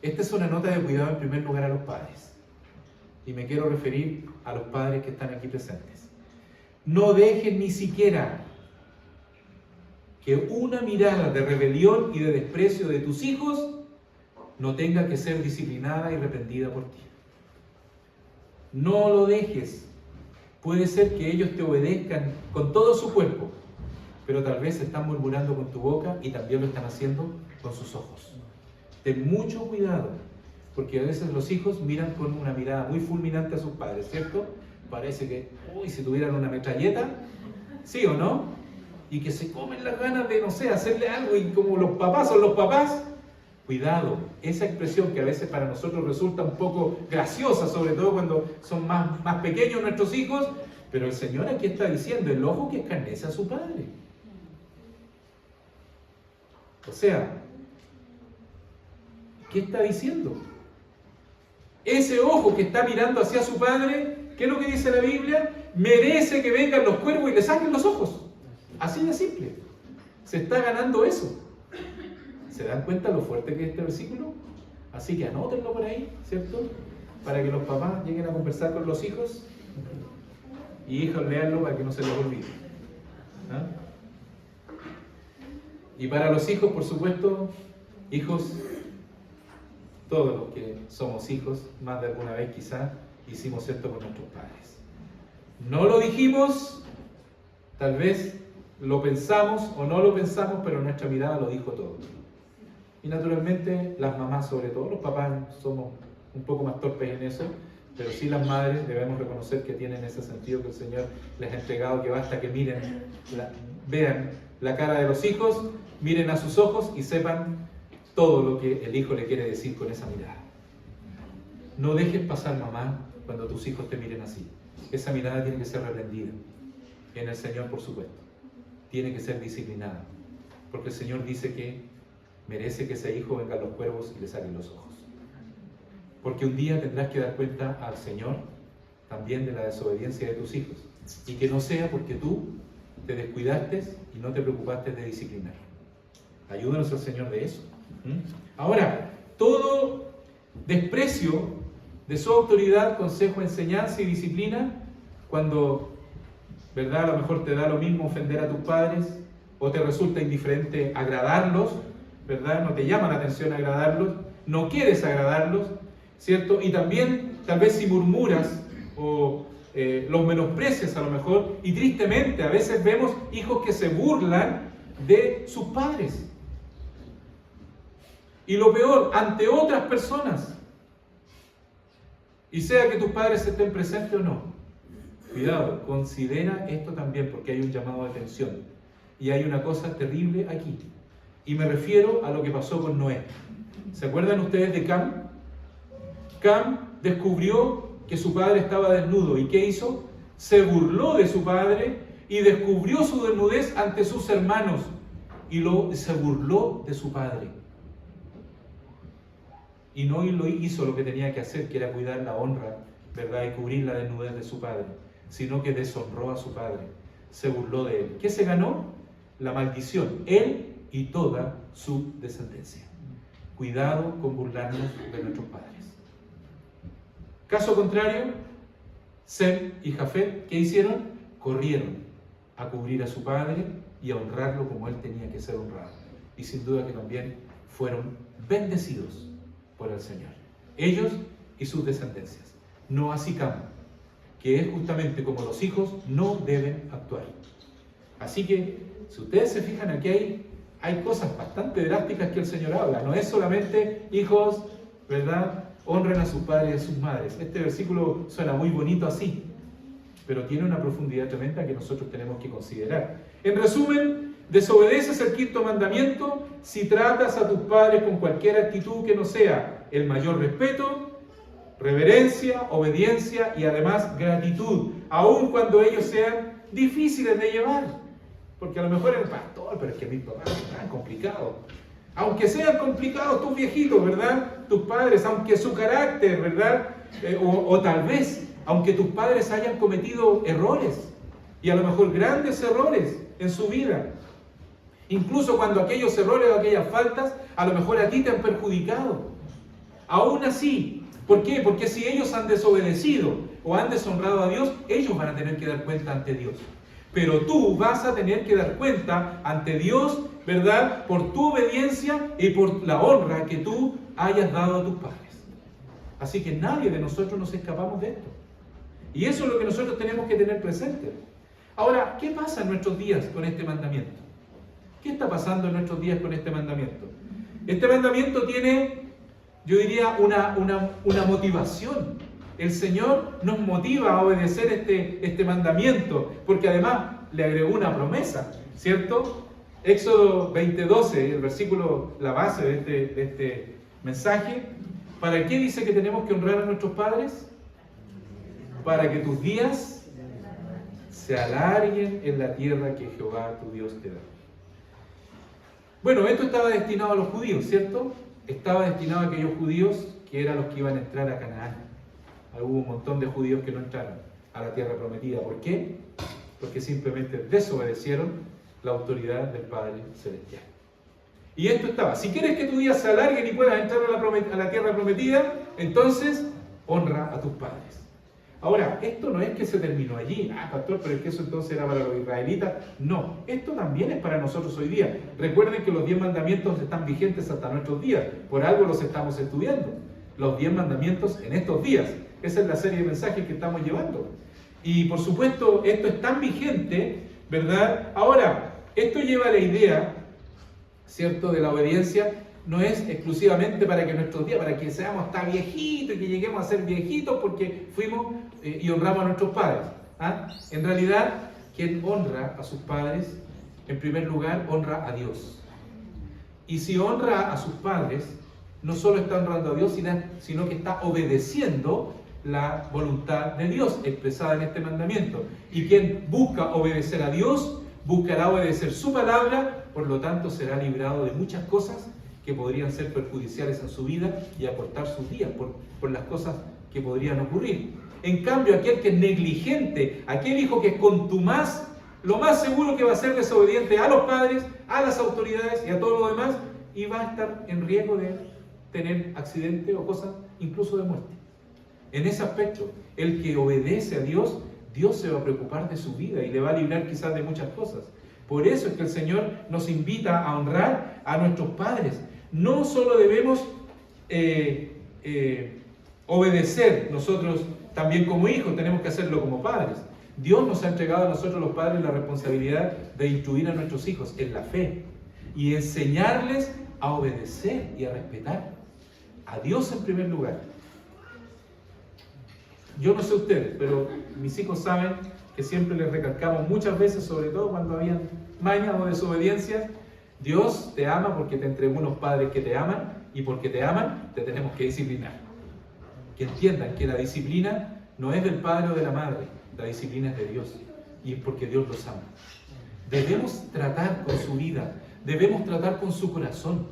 S1: Esta es una nota de cuidado en primer lugar a los padres. Y me quiero referir a los padres que están aquí presentes. No dejen ni siquiera que una mirada de rebelión y de desprecio de tus hijos no tenga que ser disciplinada y reprendida por ti. No lo dejes. Puede ser que ellos te obedezcan con todo su cuerpo, pero tal vez están murmurando con tu boca y también lo están haciendo con sus ojos. Ten mucho cuidado, porque a veces los hijos miran con una mirada muy fulminante a sus padres, ¿cierto? Parece que, uy, si tuvieran una metralleta, ¿sí o no? Y que se comen las ganas de, no sé, hacerle algo, y como los papás son los papás, cuidado, esa expresión que a veces para nosotros resulta un poco graciosa, sobre todo cuando son más pequeños nuestros hijos, pero el Señor aquí está diciendo, el ojo que escarnece a su padre. O sea, ¿qué está diciendo? Ese ojo que está mirando hacia su padre, ¿qué es lo que dice la Biblia? Merece que vengan los cuervos y le saquen los ojos. Así de simple. Se está ganando eso. ¿Se dan cuenta lo fuerte que es este versículo? Así que anótenlo por ahí, ¿cierto? Para que los papás lleguen a conversar con los hijos. Y hijos, léanlo para que no se les olvide. ¿Ah? Y para los hijos, por supuesto, hijos, todos los que somos hijos, más de alguna vez quizás, hicimos esto con nuestros padres. No lo dijimos, tal vez lo pensamos o no lo pensamos, pero nuestra mirada lo dijo todo. Y naturalmente las mamás, sobre todo, los papás somos un poco más torpes en eso, pero sí las madres debemos reconocer que tienen ese sentido que el Señor les ha entregado, que basta que miren, vean la cara de los hijos, miren a sus ojos y sepan todo lo que el hijo le quiere decir con esa mirada. No dejes pasar, mamá, cuando tus hijos te miren así. Esa mirada tiene que ser reprendida. En el Señor, por supuesto. Tiene que ser disciplinada. Porque el Señor dice que merece que ese hijo venga a los cuervos y le saquen los ojos. Porque un día tendrás que dar cuenta al Señor también de la desobediencia de tus hijos. Y que no sea porque tú te descuidaste y no te preocupaste de disciplinar. Ayúdanos al Señor de eso. Ahora, todo desprecio de su autoridad, consejo, enseñanza y disciplina, cuando, ¿verdad?, a lo mejor te da lo mismo ofender a tus padres, o te resulta indiferente agradarlos, ¿verdad? No te llama la atención agradarlos, no quieres agradarlos, ¿cierto? Y también, tal vez si murmuras o los menosprecias a lo mejor, y tristemente a veces vemos hijos que se burlan de sus padres. Y lo peor, ante otras personas. Y sea que tus padres estén presentes o no. Cuidado, considera esto también, porque hay un llamado de atención. Y hay una cosa terrible aquí. Y me refiero a lo que pasó con Noé. ¿Se acuerdan ustedes de Cam? Cam descubrió que su padre estaba desnudo. ¿Y qué hizo? Se burló de su padre y descubrió su desnudez ante sus hermanos. Y se burló de su padre. Y no lo hizo lo que tenía que hacer, que era cuidar la honra, ¿verdad?, y cubrir la desnudez de su padre, sino que deshonró a su padre, se burló de él. ¿Qué se ganó? La maldición, él y toda su descendencia. Cuidado con burlarnos de nuestros padres. Caso contrario, Sem y Jafet, ¿qué hicieron? Corrieron a cubrir a su padre y a honrarlo como él tenía que ser honrado. Y sin duda que también fueron bendecidos por el Señor, ellos y sus descendencias. No así Cam, que es justamente como los hijos no deben actuar. Así que, si ustedes se fijan, aquí hay cosas bastante drásticas que el Señor habla. No es solamente hijos, ¿verdad?, honren a sus padres y a sus madres. Este versículo suena muy bonito así, pero tiene una profundidad tremenda que nosotros tenemos que considerar. En resumen, desobedeces el quinto mandamiento si tratas a tus padres con cualquier actitud que no sea el mayor respeto, reverencia, obediencia y además gratitud, aun cuando ellos sean difíciles de llevar. Porque a lo mejor el pastor, pero es que mis papás son tan complicados. Aunque sean complicados tus viejitos, ¿verdad?, tus padres, aunque su carácter, ¿verdad?, o tal vez, aunque tus padres hayan cometido errores, y a lo mejor grandes errores en su vida. Incluso cuando aquellos errores o aquellas faltas, a lo mejor a ti te han perjudicado. Aún así, ¿por qué? Porque si ellos han desobedecido o han deshonrado a Dios, ellos van a tener que dar cuenta ante Dios. Pero tú vas a tener que dar cuenta ante Dios, ¿verdad?, por tu obediencia y por la honra que tú hayas dado a tus padres. Así que nadie de nosotros nos escapamos de esto. Y eso es lo que nosotros tenemos que tener presente. Ahora, ¿qué pasa en nuestros días con este mandamiento? ¿Qué está pasando en nuestros días con este mandamiento? Este mandamiento tiene, yo diría, una motivación. El Señor nos motiva a obedecer este mandamiento, porque además le agregó una promesa, ¿cierto? Éxodo 20:12, el versículo, la base de este mensaje. ¿Para qué dice que tenemos que honrar a nuestros padres? Para que tus días se alarguen en la tierra que Jehová tu Dios te da. Bueno, esto estaba destinado a los judíos, ¿cierto? Estaba destinado a aquellos judíos que eran los que iban a entrar a Canaán. Hubo un montón de judíos que no entraron a la tierra prometida. ¿Por qué? Porque simplemente desobedecieron la autoridad del Padre Celestial. Y esto estaba: si quieres que tus días se alarguen y puedas entrar a la tierra prometida, entonces honra a tus padres. Ahora, esto no es que se terminó allí. Pastor, pero es que eso entonces era para los israelitas. No, esto también es para nosotros hoy día. Recuerden que los 10 mandamientos están vigentes hasta nuestros días. Por algo los estamos estudiando. Los 10 mandamientos en estos días. Esa es la serie de mensajes que estamos llevando. Y por supuesto, esto es tan vigente, ¿verdad? Ahora, esto lleva a la idea, ¿cierto?, de la obediencia. No es exclusivamente para que nuestros días, para que seamos hasta viejitos y que lleguemos a ser viejitos porque fuimos y honramos a nuestros padres. En realidad, quien honra a sus padres, en primer lugar, honra a Dios. Y si honra a sus padres, no solo está honrando a Dios, sino que está obedeciendo la voluntad de Dios expresada en este mandamiento. Y quien busca obedecer a Dios, buscará obedecer su palabra, por lo tanto será librado de muchas cosas que podrían ser perjudiciales en su vida y acortar sus días por las cosas que podrían ocurrir. En cambio, aquel que es negligente, aquel hijo que es contumaz, lo más seguro que va a ser desobediente a los padres, a las autoridades y a todo lo demás, y va a estar en riesgo de tener accidente o cosas incluso de muerte. En ese aspecto, el que obedece a Dios, Dios se va a preocupar de su vida y le va a librar quizás de muchas cosas. Por eso es que el Señor nos invita a honrar a nuestros padres. No solo debemos obedecer nosotros también como hijos, tenemos que hacerlo como padres. Dios nos ha entregado a nosotros los padres la responsabilidad de instruir a nuestros hijos en la fe y enseñarles a obedecer y a respetar a Dios en primer lugar. Yo no sé ustedes, pero mis hijos saben que siempre les recalcamos muchas veces, sobre todo cuando habían mañas o desobediencias: Dios te ama porque te entregó unos padres que te aman, y porque te aman te tenemos que disciplinar. Que entiendan que la disciplina no es del padre o de la madre, la disciplina es de Dios, y es porque Dios los ama. Debemos tratar con su vida, debemos tratar con su corazón,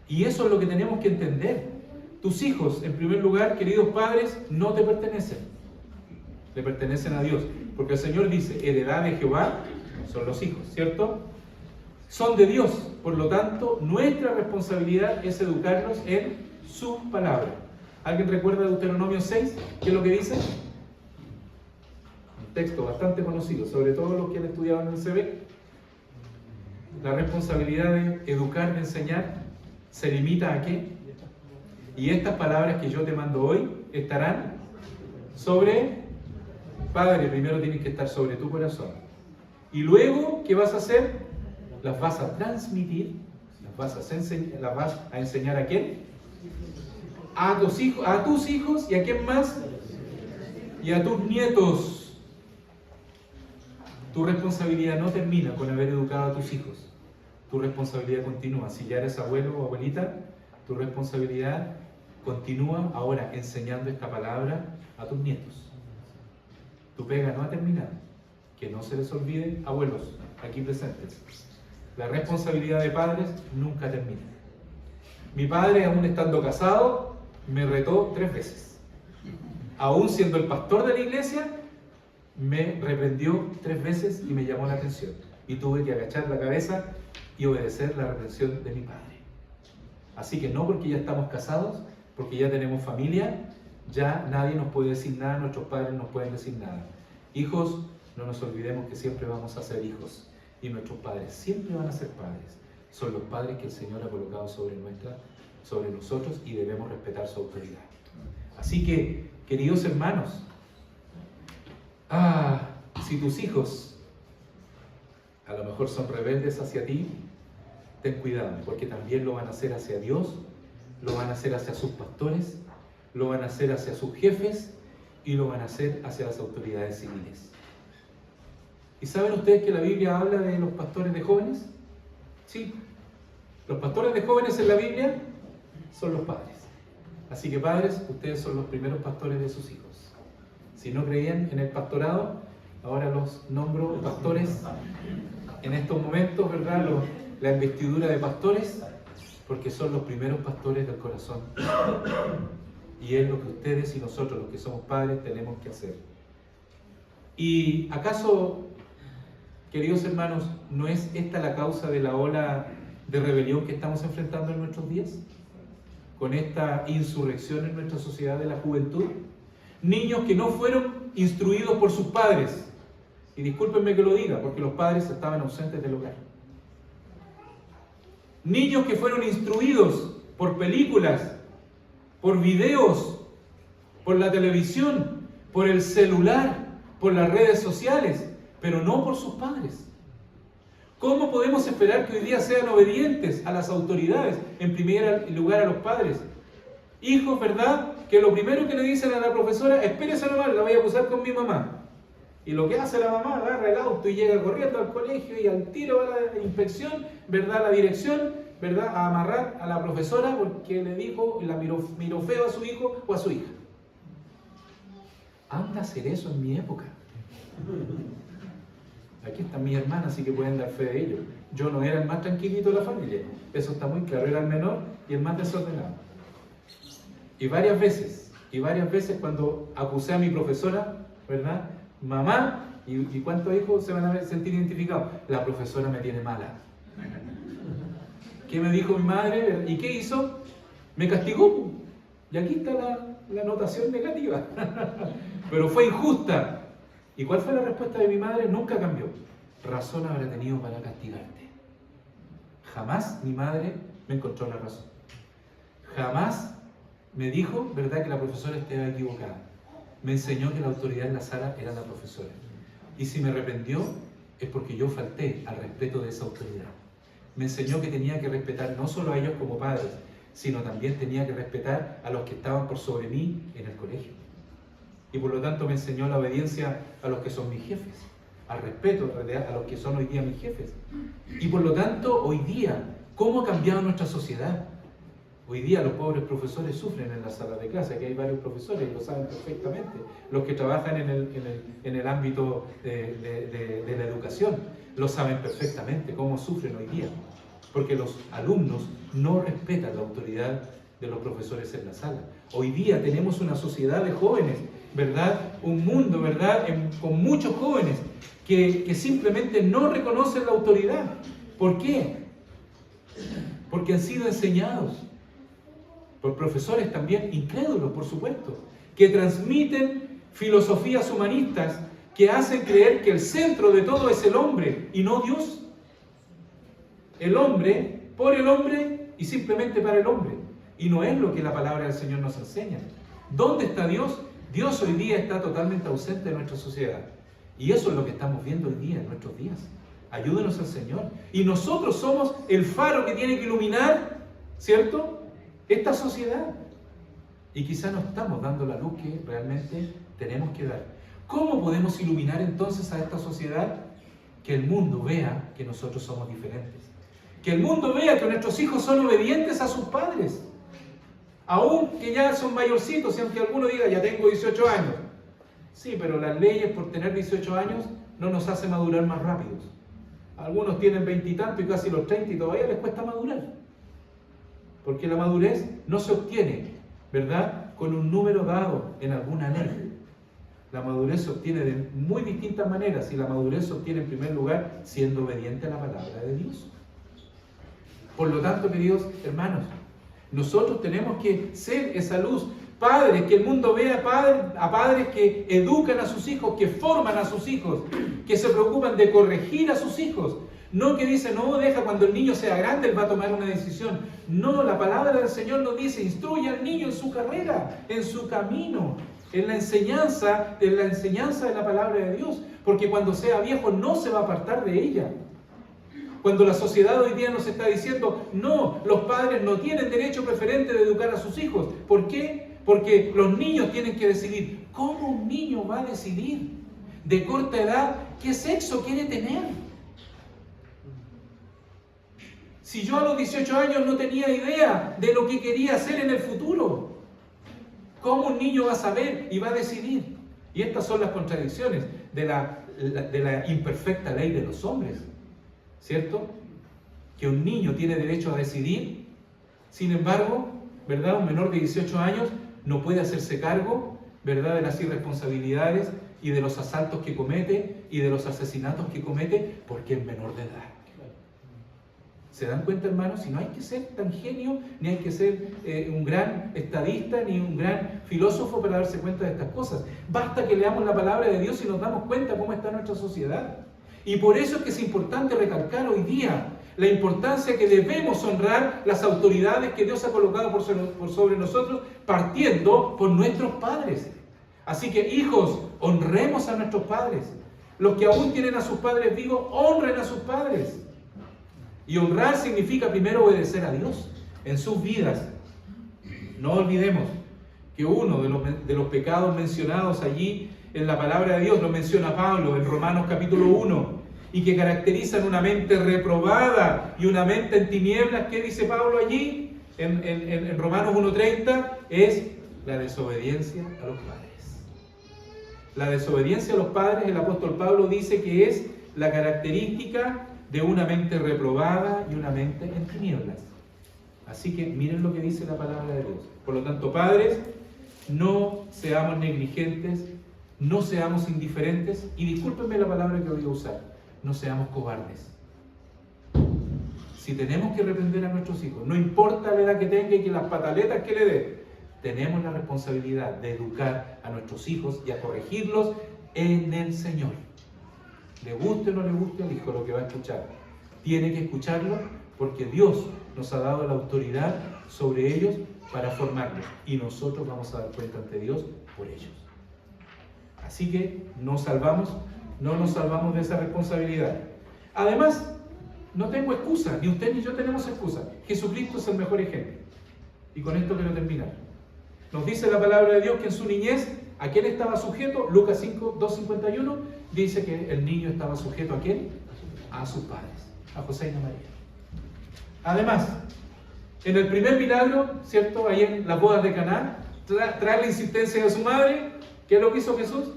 S1: y eso es lo que tenemos que entender. Tus hijos, en primer lugar, queridos padres, no te pertenecen, le pertenecen a Dios, porque el Señor dice: heredad de Jehová son los hijos, ¿cierto? Son de Dios, por lo tanto, nuestra responsabilidad es educarlos en su palabra. ¿Alguien recuerda Deuteronomio 6? ¿Qué es lo que dice? Un texto bastante conocido, sobre todo los que han estudiado en el CB. La responsabilidad de educar, de enseñar, se limita a ¿qué? Y estas palabras que yo te mando hoy estarán sobre... Padre, primero tienes que estar sobre tu corazón. Y luego, ¿qué vas a hacer? Las vas a transmitir, las vas a enseñar ¿a quién? A tus hijos, ¿y a quién más? Y a tus nietos. Tu responsabilidad no termina con haber educado a tus hijos. Tu responsabilidad continúa. Si ya eres abuelo o abuelita, tu responsabilidad continúa ahora enseñando esta palabra a tus nietos. Tu pega no ha terminado. Que no se les olvide, abuelos, aquí presentes. La responsabilidad de padres nunca termina. Mi padre, aún estando casado, me retó 3 veces. Aún siendo el pastor de la iglesia, me reprendió 3 veces y me llamó la atención. Y tuve que agachar la cabeza y obedecer la reprensión de mi padre. Así que no porque ya estamos casados, porque ya tenemos familia, ya nadie nos puede decir nada, nuestros padres no nos pueden decir nada. Hijos, no nos olvidemos que siempre vamos a ser hijos y nuestros padres siempre van a ser padres. Son los padres que el Señor ha colocado sobre nosotros y debemos respetar su autoridad. Así que, queridos hermanos, si tus hijos a lo mejor son rebeldes hacia ti, ten cuidado, porque también lo van a hacer hacia Dios, lo van a hacer hacia sus pastores, lo van a hacer hacia sus jefes y lo van a hacer hacia las autoridades civiles. ¿Y saben ustedes que la Biblia habla de los pastores de jóvenes? Sí, los pastores de jóvenes en la Biblia son los padres. Así que padres, ustedes son los primeros pastores de sus hijos. Si no creían en el pastorado, ahora los nombro pastores en estos momentos, ¿verdad? La investidura de pastores, porque son los primeros pastores del corazón. Y es lo que ustedes y nosotros, los que somos padres, tenemos que hacer. ¿Y acaso, queridos hermanos, no es esta la causa de la ola de rebelión que estamos enfrentando en nuestros días? Con esta insurrección en nuestra sociedad de la juventud. Niños que no fueron instruidos por sus padres. Y discúlpenme que lo diga, porque los padres estaban ausentes del hogar. Niños que fueron instruidos por películas, por videos, por la televisión, por el celular, por las redes sociales, pero no por sus padres. ¿Cómo podemos esperar que hoy día sean obedientes a las autoridades, en primer lugar a los padres? Hijos, ¿verdad? Que lo primero que le dicen a la profesora: espérese nomás, la voy a acusar con mi mamá. Y lo que hace la mamá, agarra el auto y llega corriendo al colegio y al tiro va a la inspección, ¿verdad? A la dirección, ¿verdad? A amarrar a la profesora porque le dijo, la miró feo a su hijo o a su hija. anda a hacer eso en mi época. Aquí están mis hermanas, así que pueden dar fe de ello. Yo no era el más tranquilito de la familia, eso está muy claro, era el menor y el más desordenado. Y varias veces cuando acusé a mi profesora, ¿verdad? Mamá, ¿y cuántos hijos se van a sentir identificados? La profesora me tiene mala. ¿Qué me dijo mi madre? ¿Y qué hizo? Me castigó. Y aquí está la anotación negativa. Pero fue injusta. ¿Y cuál fue la respuesta de mi madre? Nunca cambió. Razón habrá tenido para castigarte. Jamás mi madre me encontró la razón. Jamás me dijo, ¿verdad?, que la profesora estaba equivocada. Me enseñó que la autoridad en la sala era la profesora. Y si me arrepintió, es porque yo falté al respeto de esa autoridad. Me enseñó que tenía que respetar no solo a ellos como padres, sino también tenía que respetar a los que estaban por sobre mí en el colegio. Y por lo tanto me enseñó la obediencia a los que son mis jefes, al respeto a los que son hoy día mis jefes. Y por lo tanto, hoy día, ¿cómo ha cambiado nuestra sociedad? Hoy día los pobres profesores sufren en las salas de clase, aquí hay varios profesores y lo saben perfectamente, los que trabajan en el ámbito de la educación, lo saben perfectamente cómo sufren hoy día, porque los alumnos no respetan la autoridad de los profesores en la sala. Hoy día tenemos una sociedad de jóvenes, ¿verdad? Un mundo, ¿verdad?, con muchos jóvenes que simplemente no reconocen la autoridad. ¿Por qué? Porque han sido enseñados por profesores también incrédulos, por supuesto, que transmiten filosofías humanistas que hacen creer que el centro de todo es el hombre y no Dios. El hombre, por el hombre y simplemente para el hombre. Y no es lo que la palabra del Señor nos enseña. ¿Dónde está Dios? Dios hoy día está totalmente ausente de nuestra sociedad. Y eso es lo que estamos viendo hoy día, en nuestros días. Ayúdenos al Señor. Y nosotros somos el faro que tiene que iluminar, ¿cierto?, esta sociedad. Y quizá no estamos dando la luz que realmente tenemos que dar. ¿Cómo podemos iluminar entonces a esta sociedad? Que el mundo vea que nosotros somos diferentes. Que el mundo vea que nuestros hijos son obedientes a sus padres. Aún que ya son mayorcitos, y aunque alguno diga, ya tengo 18 años. Sí, pero las leyes por tener 18 años no nos hacen madurar más rápidos. Algunos tienen 20 y tanto y casi los 30 y todavía les cuesta madurar. Porque la madurez no se obtiene, ¿verdad?, con un número dado en alguna ley. La madurez se obtiene de muy distintas maneras y la madurez se obtiene en primer lugar siendo obediente a la palabra de Dios. Por lo tanto, queridos hermanos, nosotros tenemos que ser esa luz. Padres, que el mundo vea a padres que educan a sus hijos, que forman a sus hijos, que se preocupan de corregir a sus hijos. No que dicen, no, deja cuando el niño sea grande, él va a tomar una decisión. No, la palabra del Señor nos dice, instruye al niño en su carrera, en su camino, en la enseñanza de la palabra de Dios. Porque cuando sea viejo no se va a apartar de ella. Cuando la sociedad hoy día nos está diciendo, no, los padres no tienen derecho preferente de educar a sus hijos. ¿Por qué? Porque los niños tienen que decidir. ¿Cómo un niño va a decidir de corta edad qué sexo quiere tener? Si yo a los 18 años no tenía idea de lo que quería hacer en el futuro, ¿cómo un niño va a saber y va a decidir? Y estas son las contradicciones de la imperfecta ley de los hombres, ¿cierto? Que un niño tiene derecho a decidir, sin embargo, ¿verdad?, un menor de 18 años no puede hacerse cargo, ¿verdad?, de las irresponsabilidades y de los asaltos que comete y de los asesinatos que comete porque es menor de edad. ¿Se dan cuenta, hermanos? Si no hay que ser tan genio, ni hay que ser un gran estadista, ni un gran filósofo para darse cuenta de estas cosas. Basta que leamos la palabra de Dios y nos damos cuenta cómo está nuestra sociedad. Y por eso es que es importante recalcar hoy día la importancia que debemos honrar las autoridades que Dios ha colocado por sobre nosotros, partiendo por nuestros padres. Así que, hijos, honremos a nuestros padres. Los que aún tienen a sus padres vivos, honren a sus padres. Y honrar significa primero obedecer a Dios en sus vidas. No olvidemos que uno de los pecados mencionados allí en la palabra de Dios, lo menciona Pablo en Romanos capítulo 1, y que caracterizan una mente reprobada y una mente en tinieblas. ¿Qué dice Pablo allí? En Romanos 1:30 es la desobediencia a los padres. La desobediencia a los padres, el apóstol Pablo dice que es la característica de una mente reprobada y una mente en tinieblas. Así que miren lo que dice la palabra de Dios. Por lo tanto, padres, no seamos negligentes, no seamos indiferentes, y discúlpenme la palabra que voy a usar, no seamos cobardes. Si tenemos que reprender a nuestros hijos, no importa la edad que tenga y que las pataletas que le dé, tenemos la responsabilidad de educar a nuestros hijos y a corregirlos en el Señor. Le guste o no le guste al hijo lo que va a escuchar, tiene que escucharlo porque Dios nos ha dado la autoridad sobre ellos para formarlos, y nosotros vamos a dar cuenta ante Dios por ellos. Así que no nos salvamos de esa responsabilidad. Además, no tengo excusa, ni usted ni yo tenemos excusa. Jesucristo es el mejor ejemplo. Y con esto quiero terminar. Nos dice la palabra de Dios que en su niñez, ¿a quién estaba sujeto? Lucas 2:51 dice que el niño estaba sujeto ¿a quién? A sus padres, a José y a María. Además, en el primer milagro, ¿cierto? Ahí en las bodas de Caná, trae la insistencia de su madre. ¿Qué es lo que hizo Jesús?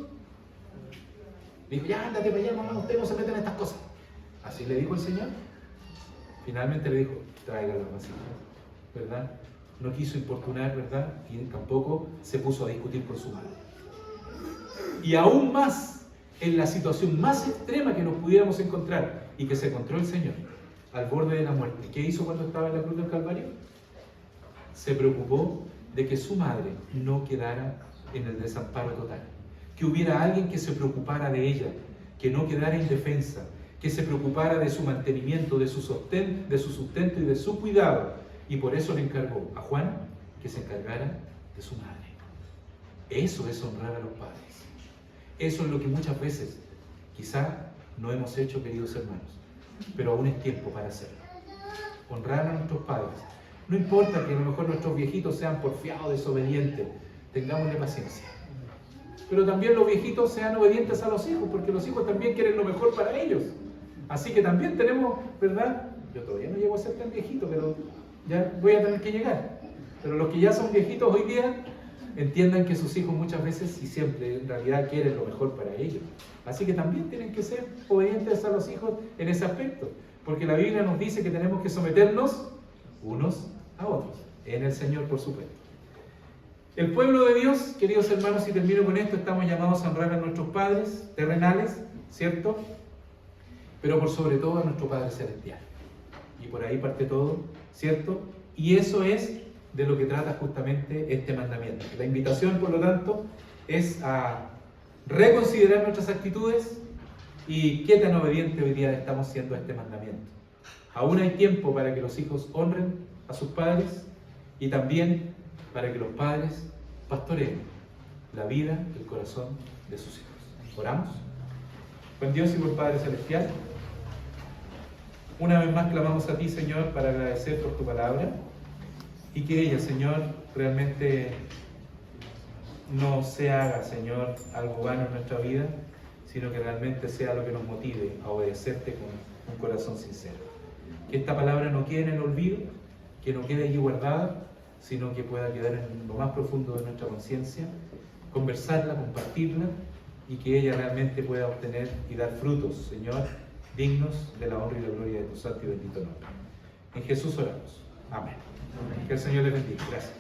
S1: Dijo, ya ándate para allá, mamá, usted no se mete en estas cosas. Así le dijo el Señor. Finalmente le dijo, traiga las vasijas, ¿verdad? No quiso importunar, ¿verdad? Y tampoco se puso a discutir con su madre. Y aún más, en la situación más extrema que nos pudiéramos encontrar, y que se encontró el Señor, al borde de la muerte. ¿Qué hizo cuando estaba en la cruz del Calvario? Se preocupó de que su madre no quedara en el desamparo total. Que hubiera alguien que se preocupara de ella, que no quedara indefensa, que se preocupara de su mantenimiento, de su sustento y de su cuidado. Y por eso le encargó a Juan que se encargara de su madre. Eso es honrar a los padres. Eso es lo que muchas veces quizá no hemos hecho, queridos hermanos, pero aún es tiempo para hacerlo. Honrar a nuestros padres. No importa que a lo mejor nuestros viejitos sean porfiados, desobedientes, tengámosle paciencia. Pero también los viejitos sean obedientes a los hijos, porque los hijos también quieren lo mejor para ellos. Así que también tenemos, ¿verdad? Yo todavía no llego a ser tan viejito, pero ya voy a tener que llegar. Pero los que ya son viejitos hoy día, entiendan que sus hijos muchas veces y siempre en realidad quieren lo mejor para ellos. Así que también tienen que ser obedientes a los hijos en ese aspecto, porque la Biblia nos dice que tenemos que someternos unos a otros, en el Señor por supuesto. El pueblo de Dios, queridos hermanos, y termino con esto, estamos llamados a honrar a nuestros padres terrenales, ¿cierto? Pero por sobre todo a nuestro Padre Celestial. Y por ahí parte todo, ¿cierto? Y eso es de lo que trata justamente este mandamiento. La invitación, por lo tanto, es a reconsiderar nuestras actitudes y qué tan obediente hoy día estamos siendo a este mandamiento. Aún hay tiempo para que los hijos honren a sus padres y también para que los padres pastoreen la vida, el corazón de sus hijos. ¿Oramos? Buen Dios y buen Padre Celestial, una vez más clamamos a ti, Señor, para agradecer por tu palabra y que ella, Señor, realmente no se haga, Señor, algo vano en nuestra vida, sino que realmente sea lo que nos motive a obedecerte con un corazón sincero. Que esta palabra no quede en el olvido, que no quede allí guardada, sino que pueda quedar en lo más profundo de nuestra conciencia, conversarla, compartirla, y que ella realmente pueda obtener y dar frutos, Señor, dignos de la honra y la gloria de tu santo y bendito nombre. En Jesús oramos. Amén. Que el Señor les bendiga. Gracias.